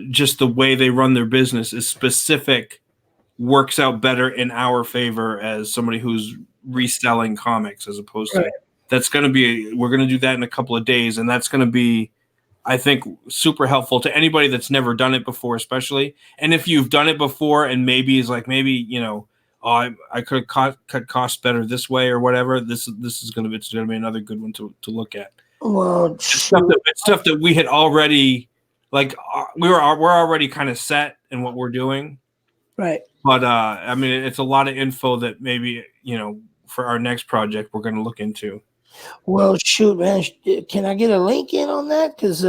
just the way they run their business is specific, works out better in our favor as somebody who's reselling comics as opposed to that's going to be. We're going to do that in a couple of days, and that's going to be, I think, super helpful to anybody that's never done it before, especially. And if you've done it before and maybe I could cut costs better this way or whatever. It's going to be another good one to look at. Well, it's stuff that we had already we're already kind of set in what we're doing, right? But I mean, it's a lot of info that maybe for our next project we're going to look into. Well, shoot, man, can I get a link in on that? Because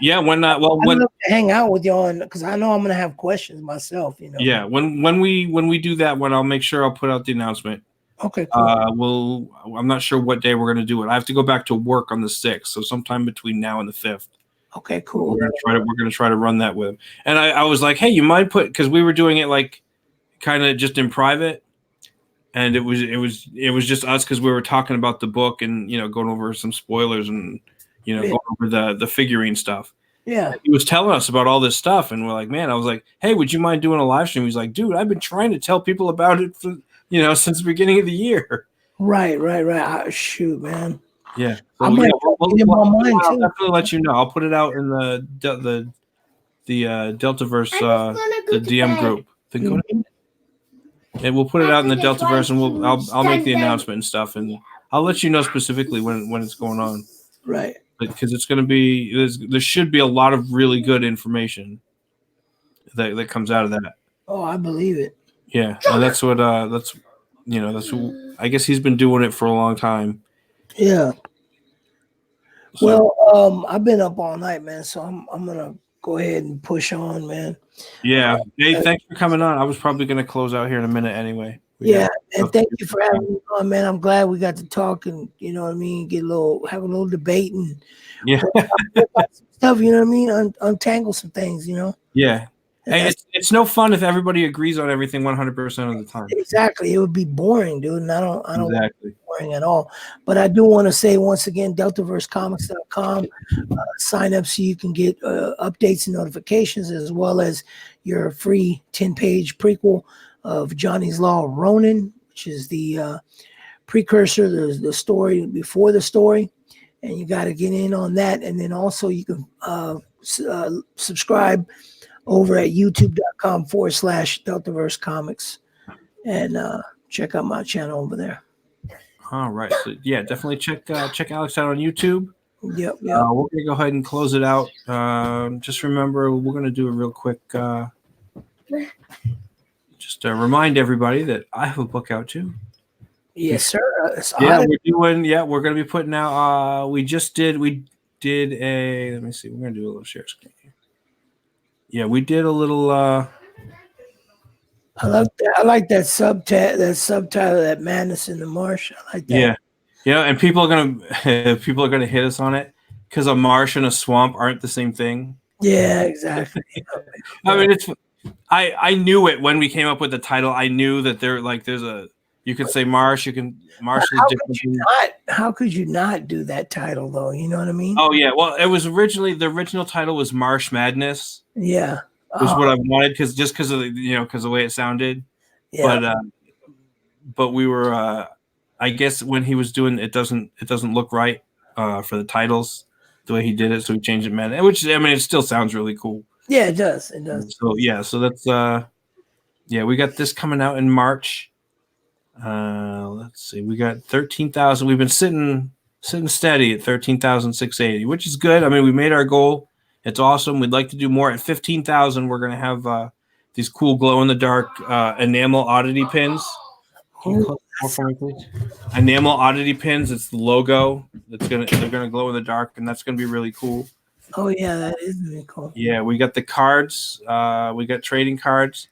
yeah, when not. Well, I'd love to hang out with y'all because I know I'm gonna have questions myself. Yeah, when we do that one, I'll make sure I'll put out the announcement. Okay, cool. I'm not sure what day we're gonna do it. I have to go back to work on the 6th, so sometime between now and the 5th. Okay, cool. We're gonna try to run that with him. And I was like, hey, you might because we were doing it like kind of just in private, and it was just us because we were talking about the book and going over some spoilers and. Going over the figurine stuff. Yeah. He was telling us about all this stuff, and we're like, man, I was like, hey, would you mind doing a live stream? He's like, dude, I've been trying to tell people about it for, since the beginning of the year. Right. Shoot, man. Yeah. So, I might I'll definitely let you know. I'll put it out in the Deltaverse, the DM group. And we'll put it out in the Deltaverse, and I'll make the announcement and stuff, and I'll let you know specifically when it's going on. Right. Because it's going to be there should be a lot of really good information that comes out of that. Oh, I believe it. Yeah, and that's what I guess he's been doing it for a long time. Yeah. So. Well, I've been up all night, man, so I'm gonna go ahead and push on, man. Yeah. Hey, thanks for coming on. I was probably gonna close out here in a minute anyway. Yeah, and thank you for having me on, man. I'm glad we got to talk and have a little debate and stuff, untangle some things, Yeah. Hey, it's no fun if everybody agrees on everything 100% of the time. Exactly. It would be boring, dude, and I don't exactly. want it to be boring at all. But I do want to say once again, DeltaverseComics.com, sign up so you can get updates and notifications as well as your free 10-page prequel of Johnny's Law Ronin, which is the precursor, the story before the story. and you got to get in on that. And then also you can subscribe over at youtube.com/Deltaverse Comics and check out my channel over there. All right. So yeah, definitely check Alex out on YouTube. Yep. We're gonna go ahead and close it out. Just remember, we're gonna do a real quick. Just remind everybody that I have a book out too. Yes, sir. We're gonna be putting out. We did a. Let me see. We're gonna do a little share screen here. Yeah, we did a little. I like that subtitle, that Madness in the Marsh. I like that. Yeah, and people are gonna hit us on it because a marsh and a swamp aren't the same thing. Yeah, exactly. I mean, I knew it when we came up with the title. I knew that you could say marsh. Marsh is different. How could you not do that title though? You know what I mean? Oh yeah. Well, it was originally the original title was Marsh Madness. Yeah. Was what I wanted because of the way it sounded. Yeah. But we were I guess when he was doing it doesn't look right for the titles the way he did it, so he changed it Madness, which I mean it still sounds really cool. Yeah, it does. So that's we got this coming out in March. Let's see, we got 13,000. We've been sitting steady at 13,680, which is good. I mean, we made our goal. It's awesome. We'd like to do more. At 15,000, we're going to have these cool glow-in-the-dark enamel oddity pins. Enamel oddity pins. It's the logo. They're gonna glow in the dark, and that's gonna be really cool. Oh yeah, that is really cool. Yeah, we got the cards. We got trading cards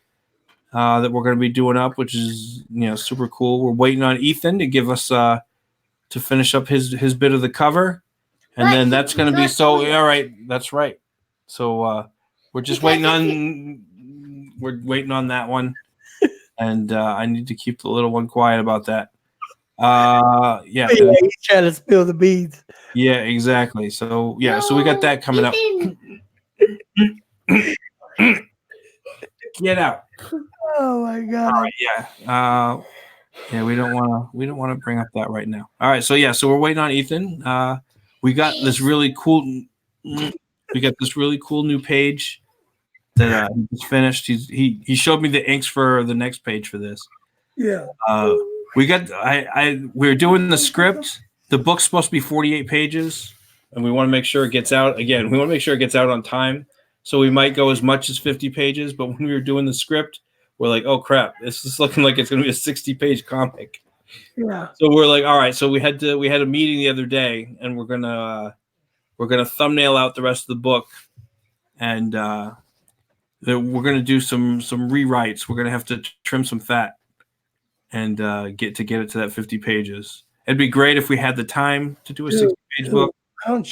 that we're gonna be doing up, which is super cool. We're waiting on Ethan to give us to finish up his bit of the cover, and then that's gonna be all right. That's right. So we're just waiting on that one. And I need to keep the little one quiet about that. He's trying to spill the beans. Yeah, exactly. So so we got that coming up. Get out. Oh my god. All right, we don't want to bring up that right now. All right, so we're waiting on Ethan. We got this really cool new page that he just finished. He showed me the inks for the next page for this. Yeah. We're doing the script. The book's supposed to be 48 pages, and we want to make sure it gets out. Again, we want to make sure it gets out on time. So we might go as much as 50 pages, but when we were doing the script, we're like, oh crap, this is looking like it's going to be a 60-page comic. Yeah. So we're like, all right. So we had a meeting the other day, and we're gonna thumbnail out the rest of the book, and we're going to do some rewrites. We're going to have to trim some fat and get it to that 50 pages. It'd be great if we had the time to do a 60-page book. Well,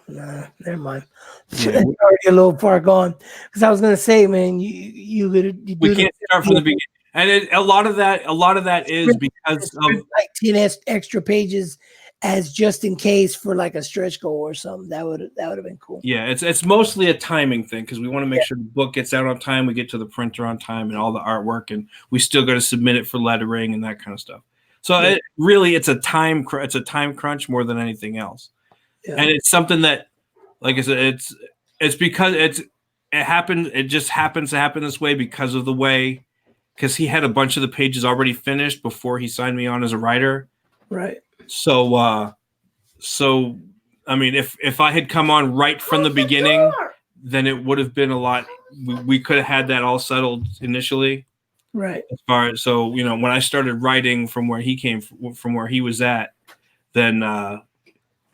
nah, never mind. It's already a little far gone. Because I was going to say, man, we can't start from the beginning. And a lot of that is because of like 10 extra pages as just in case for like a stretch goal or something. That would have been cool. Yeah, it's mostly a timing thing because we want to make sure the book gets out on time, we get to the printer on time, and all the artwork, and we still got to submit it for lettering and that kind of stuff. So it's a time crunch more than anything else, and it's something that, like I said, it's because it happened. It just happens to happen this way because of the way, because he had a bunch of the pages already finished before he signed me on as a writer. Right. So I mean, if I had come on right from the beginning, then it would have been a lot. We could have had that all settled initially. Right. As far as, so, when I started writing from where he came from where he was at, then,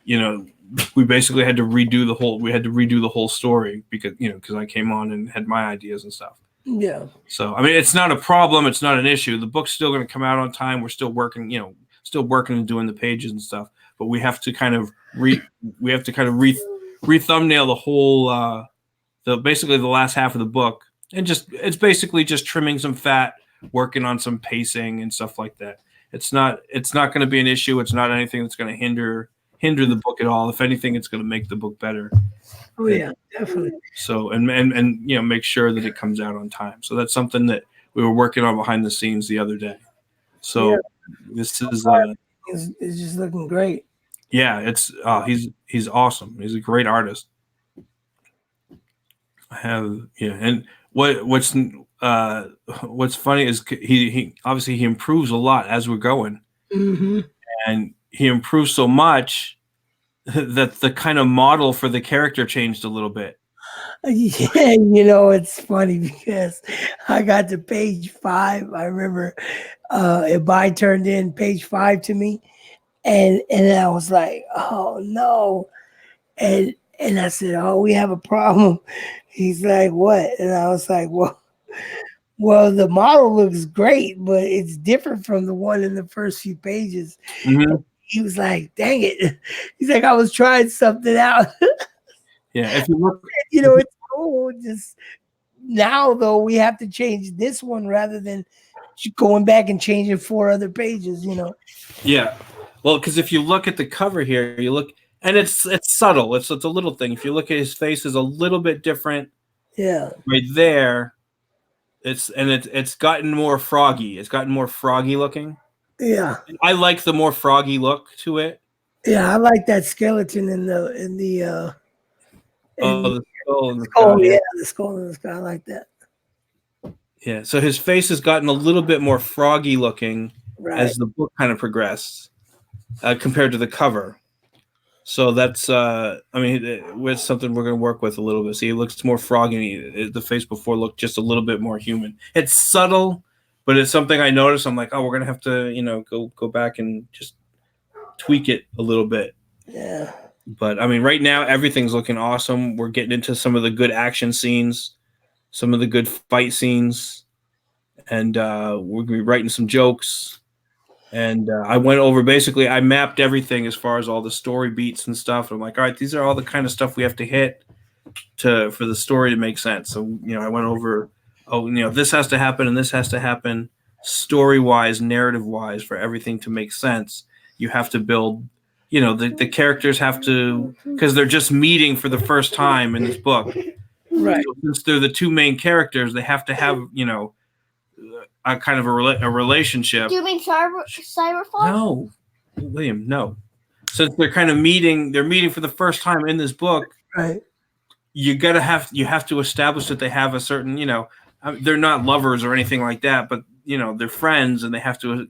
we basically had to redo the whole story because I came on and had my ideas and stuff. Yeah. So, I mean, it's not a problem. It's not an issue. The book's still going to come out on time. We're still working, and doing the pages and stuff, but we have to kind of re-thumbnail the whole, basically the last half of the book. And it's basically just trimming some fat, working on some pacing and stuff like that. It's not going to be an issue. It's not anything that's going to hinder the book at all. If anything, it's going to make the book better. Oh yeah, definitely. So and make sure that it comes out on time. So that's something that we were working on behind the scenes the other day. So this is it's just looking great. Yeah, it's he's awesome. He's a great artist. And what's funny is he obviously he improves a lot as we're going, and he improves so much that the kind of model for the character changed a little bit. Yeah, it's funny because I got to page 5. I remember Ibai turned in page 5 to me, and I was like, oh no. And I said, oh, we have a problem. He's like, what? And I was like, well, the model looks great, but it's different from the one in the first few pages. Mm-hmm. He was like, dang it. He's like, I was trying something out. Yeah, if you look, it's cool. Just now, though, we have to change this one rather than going back and changing 4 other pages, Yeah. Well, because if you look at the cover here, you look, and it's subtle. It's a little thing. If you look at his face, is a little bit different. Yeah. Right there. It's gotten more froggy. It's gotten more froggy looking. Yeah. I like the more froggy look to it. Yeah, I like that skeleton in the the skull in the skull. sky. Yeah, the skull in the sky. I like that. Yeah. So his face has gotten a little bit more froggy looking as the book kind of progressed compared to the cover. So that's with something we're going to work with a little bit. See, it looks more froggy. The face before looked just a little bit more human. It's subtle, but it's something I noticed. I'm like, oh, we're going to have to, go back and just tweak it a little bit. Yeah. But right now everything's looking awesome. We're getting into some of the good action scenes, some of the good fight scenes, and we're going to be writing some jokes. And I went over, basically, I mapped everything as far as all the story beats and stuff. I'm like, all right, these are all the kind of stuff we have to hit for the story to make sense. So, I went over, this has to happen and this has to happen story-wise, narrative-wise, for everything to make sense. You have to build, the characters have to, because they're just meeting for the first time in this book. Right. So since they're the two main characters, they have to have, a kind of a relationship. Do you mean Cyberfox? No, William, no. Since they're kind of meeting for the first time in this book, right? You have to establish that they have a certain, they're not lovers or anything like that, but they're friends, and they have to,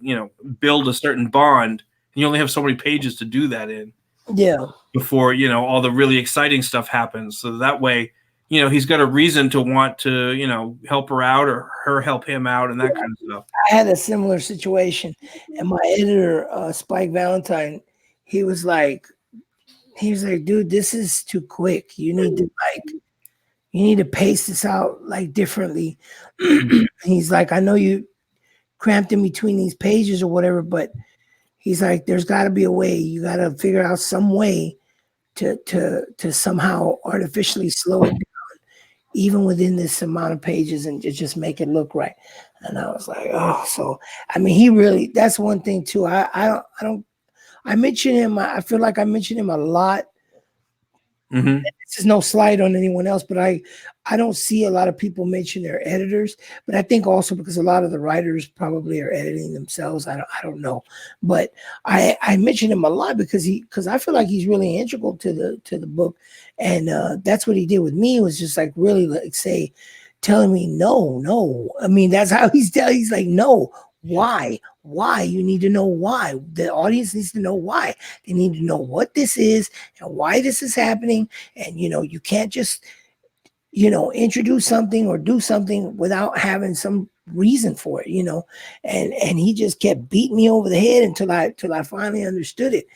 build a certain bond. And you only have so many pages to do that in. Yeah. Before all the really exciting stuff happens, so that way. He's got a reason to want to, help her out or her help him out and that kind of stuff. I had a similar situation, and my editor, Spike Valentine, he was like, dude, this is too quick. You need to pace this out differently. He's like, I know you cramped in between these pages or whatever, but he's like, there's got to be a way. You got to figure out some way to somehow artificially slow it down, even within this amount of pages, and just make it look right. And I was like, oh, so he really, that's one thing too. I mention him. I feel like I mention him a lot. Mm-hmm. This is no slight on anyone else, but I don't see a lot of people mention their editors. But I think also because a lot of the writers probably are editing themselves. I don't know, but I mention him a lot because I feel like he's really integral to the book, and that's what he did with me, was just really telling me no. That's how he's like, no. Why? You need to know why. The audience needs to know why. They need to know what this is and why this is happening. And, you can't just, introduce something or do something without having some reason for it, and he just kept beating me over the head until I finally understood it.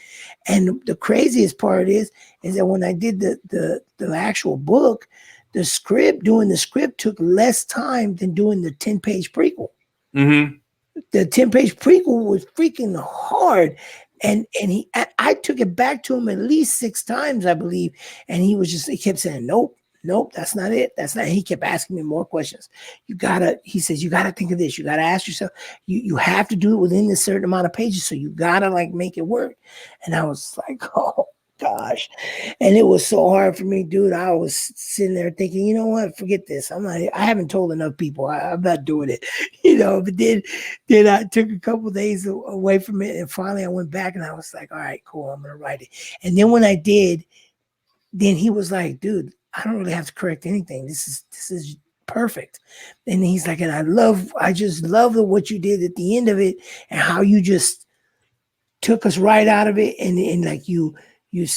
And the craziest part is that when I did the actual book, doing the script took less time than doing the 10-page prequel. Mm-hmm. The 10-page prequel was freaking hard. And I took it back to him at least 6 times, I believe. And he kept saying, nope, that's not it. That's not it. He kept asking me more questions. He says, you gotta think of this. You gotta ask yourself, you have to do it within this certain amount of pages. So you gotta make it work. And I was like, oh gosh. And it was so hard for me, dude. I was sitting there thinking, you know what? Forget this. I haven't told enough people. I'm not doing it, But then I took a couple of days away from it, and finally I went back and I was like, all right, cool. I'm gonna write it. And then when I did, then he was like, dude, I don't really have to correct anything. This is perfect. And he's like, and I just love what you did at the end of it and how you just took us right out of it, and like you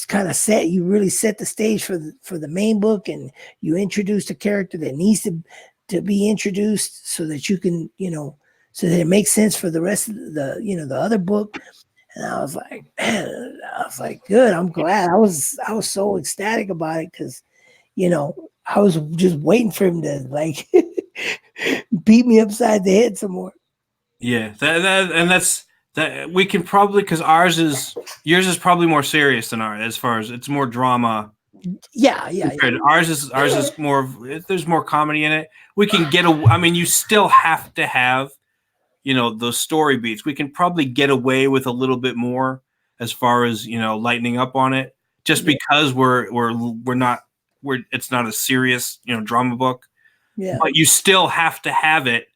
kind of really set the stage for the main book, and you introduced a character that needs to be introduced so that you can, so that it makes sense for the rest of the other book. And I was like, man, good. I'm glad. I was so ecstatic about it because, I was just waiting for him to like beat me upside the head some more. Yeah, that we can probably, because yours is probably more serious than ours as far as it's more drama. Yeah. Ours is more. There's more comedy in it. We can I mean, you still have to have, those story beats. We can probably get away with a little bit more as far as lightening up on it, just because it's not a serious drama book. Yeah. But you still have to have it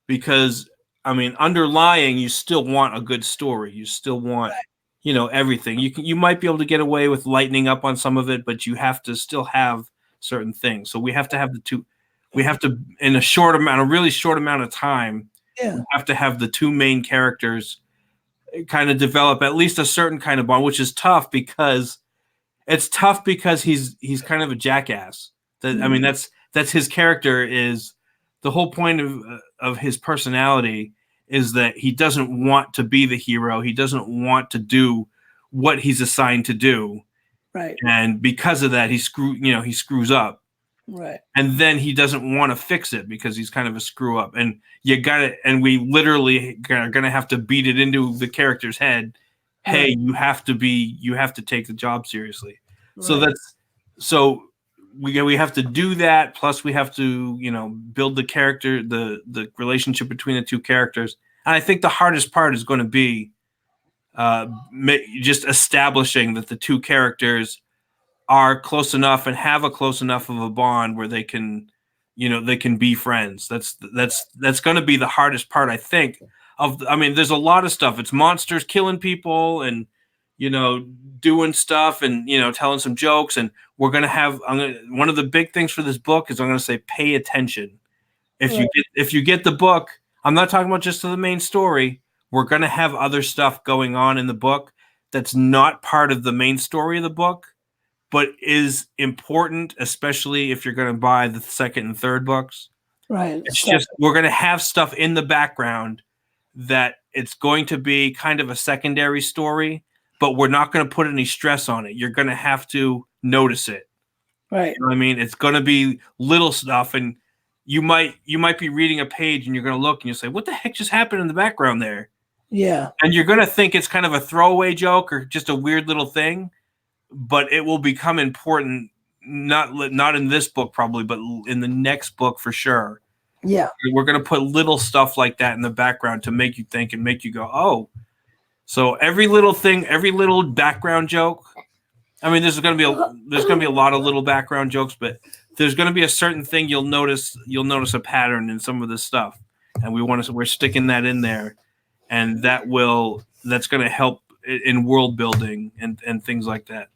because, I mean, underlying, you still want a good story. You still want, everything. You might be able to get away with lightening up on some of it, but you have to still have certain things. So we have to have the two. We have to, in a really short amount of time, we have to have the two main characters kind of develop at least a certain kind of bond, which is tough because he's kind of a jackass. I mean, that's his character. Is the whole point of his personality is that he doesn't want to be the hero. He doesn't want to do what he's assigned to do. Right. And because of that, he screws up. Right. And then he doesn't want to fix it because he's kind of a screw up. And we literally are going to have to beat it into the character's head. Right. Hey, you have to take the job seriously. Right. So we have to do that. Plus we have to, build the character, the relationship between the two characters. And I think the hardest part is going to be just establishing that the two characters are close enough and have a close enough of a bond where they can be friends. That's going to be the hardest part, I think. I mean, there's a lot of stuff. It's monsters killing people and, doing stuff and, telling some jokes. And we're going to have, one of the big things for this book is I'm going to say, pay attention. If you get the book, I'm not talking about just to the main story. We're going to have other stuff going on in the book that's not part of the main story of the book, but is important, especially if you're going to buy the second and third books. Right. It's just, we're going to have stuff in the background that it's going to be kind of a secondary story, but we're not going to put any stress on it. You're going to have to notice it. Right. You know what I mean? It's going to be little stuff, and you might be reading a page and you're going to look and you'll say, what the heck just happened in the background there? Yeah. And you're going to think it's kind of a throwaway joke or just a weird little thing, but it will become important, not in this book probably, but in the next book for sure. Yeah. We're going to put little stuff like that in the background to make you think and make you go, oh. So every little thing, every little background joke. I mean, there's going to be a lot of little background jokes, but there's going to be a certain thing you'll notice a pattern in some of this stuff. And we're sticking that in there, and that's going to help in world building and things like that.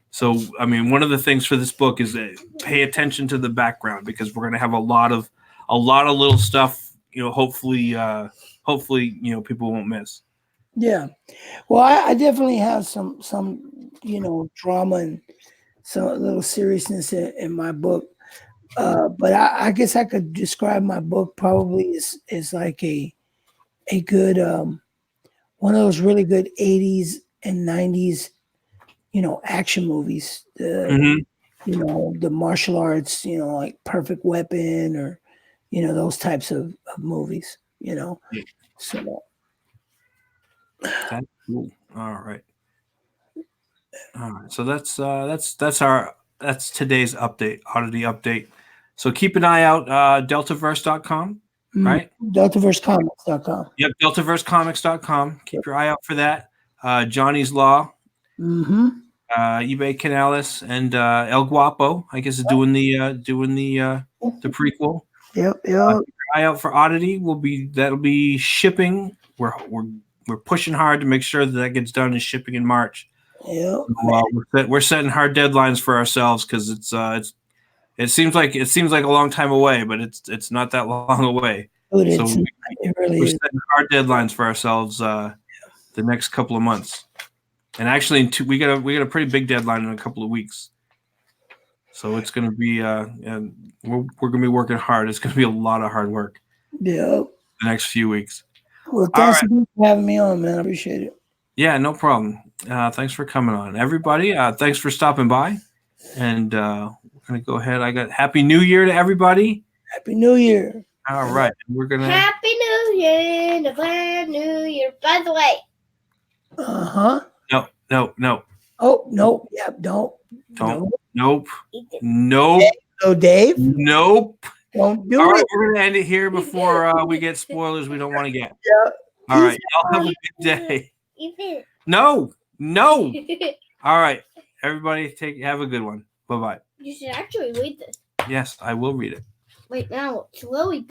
So, I mean, one of the things for this book is that pay attention to the background, because we're going to have a lot of little stuff, hopefully, people won't miss. Yeah. Well, I definitely have some drama and some little seriousness in my book. But I guess I could describe my book probably as like a good, one of those really good 80s and 90s, action movies. The martial arts, like Perfect Weapon or, those types of movies, So. That's cool. All right. So that's today's oddity update. So keep an eye out, deltaverse.com, right? Deltaversecomics.com. Yep, deltaversecomics.com. Keep your eye out for that. Johnny's Law. Mm-hmm. eBay Canales and El Guapo, I guess, is doing the prequel. Yep. Eye out for Oddity. That'll be shipping. We're pushing hard to make sure that gets done in shipping in March. Yep. We're setting hard deadlines for ourselves because it seems like a long time away, but it's not that long away. Dude, So it really we're is. setting hard deadlines for ourselves the next couple of months. And actually, we got a pretty big deadline in a couple of weeks. So it's going to be and we're going to be working hard. It's going to be a lot of hard work. Yep. The next few weeks. Well, thanks again for having me on, man. I appreciate it. Yeah, no problem. Thanks for coming on, everybody. Thanks for stopping by. And we're going to go ahead. I got Happy New Year to everybody. Happy New Year. All right. We're going to Happy New Year and a brand new year. By the way. Uh-huh. No. Oh, no. Yep, don't. Nope. No, Dave. Nope. Don't do All right, it. we're going to end it here before we get spoilers we don't want to get. Yeah. All right. Y'all have a good day. No. All right. Everybody have a good one. Bye-bye. You should actually read this. Yes, I will read it. Wait, now, slowly.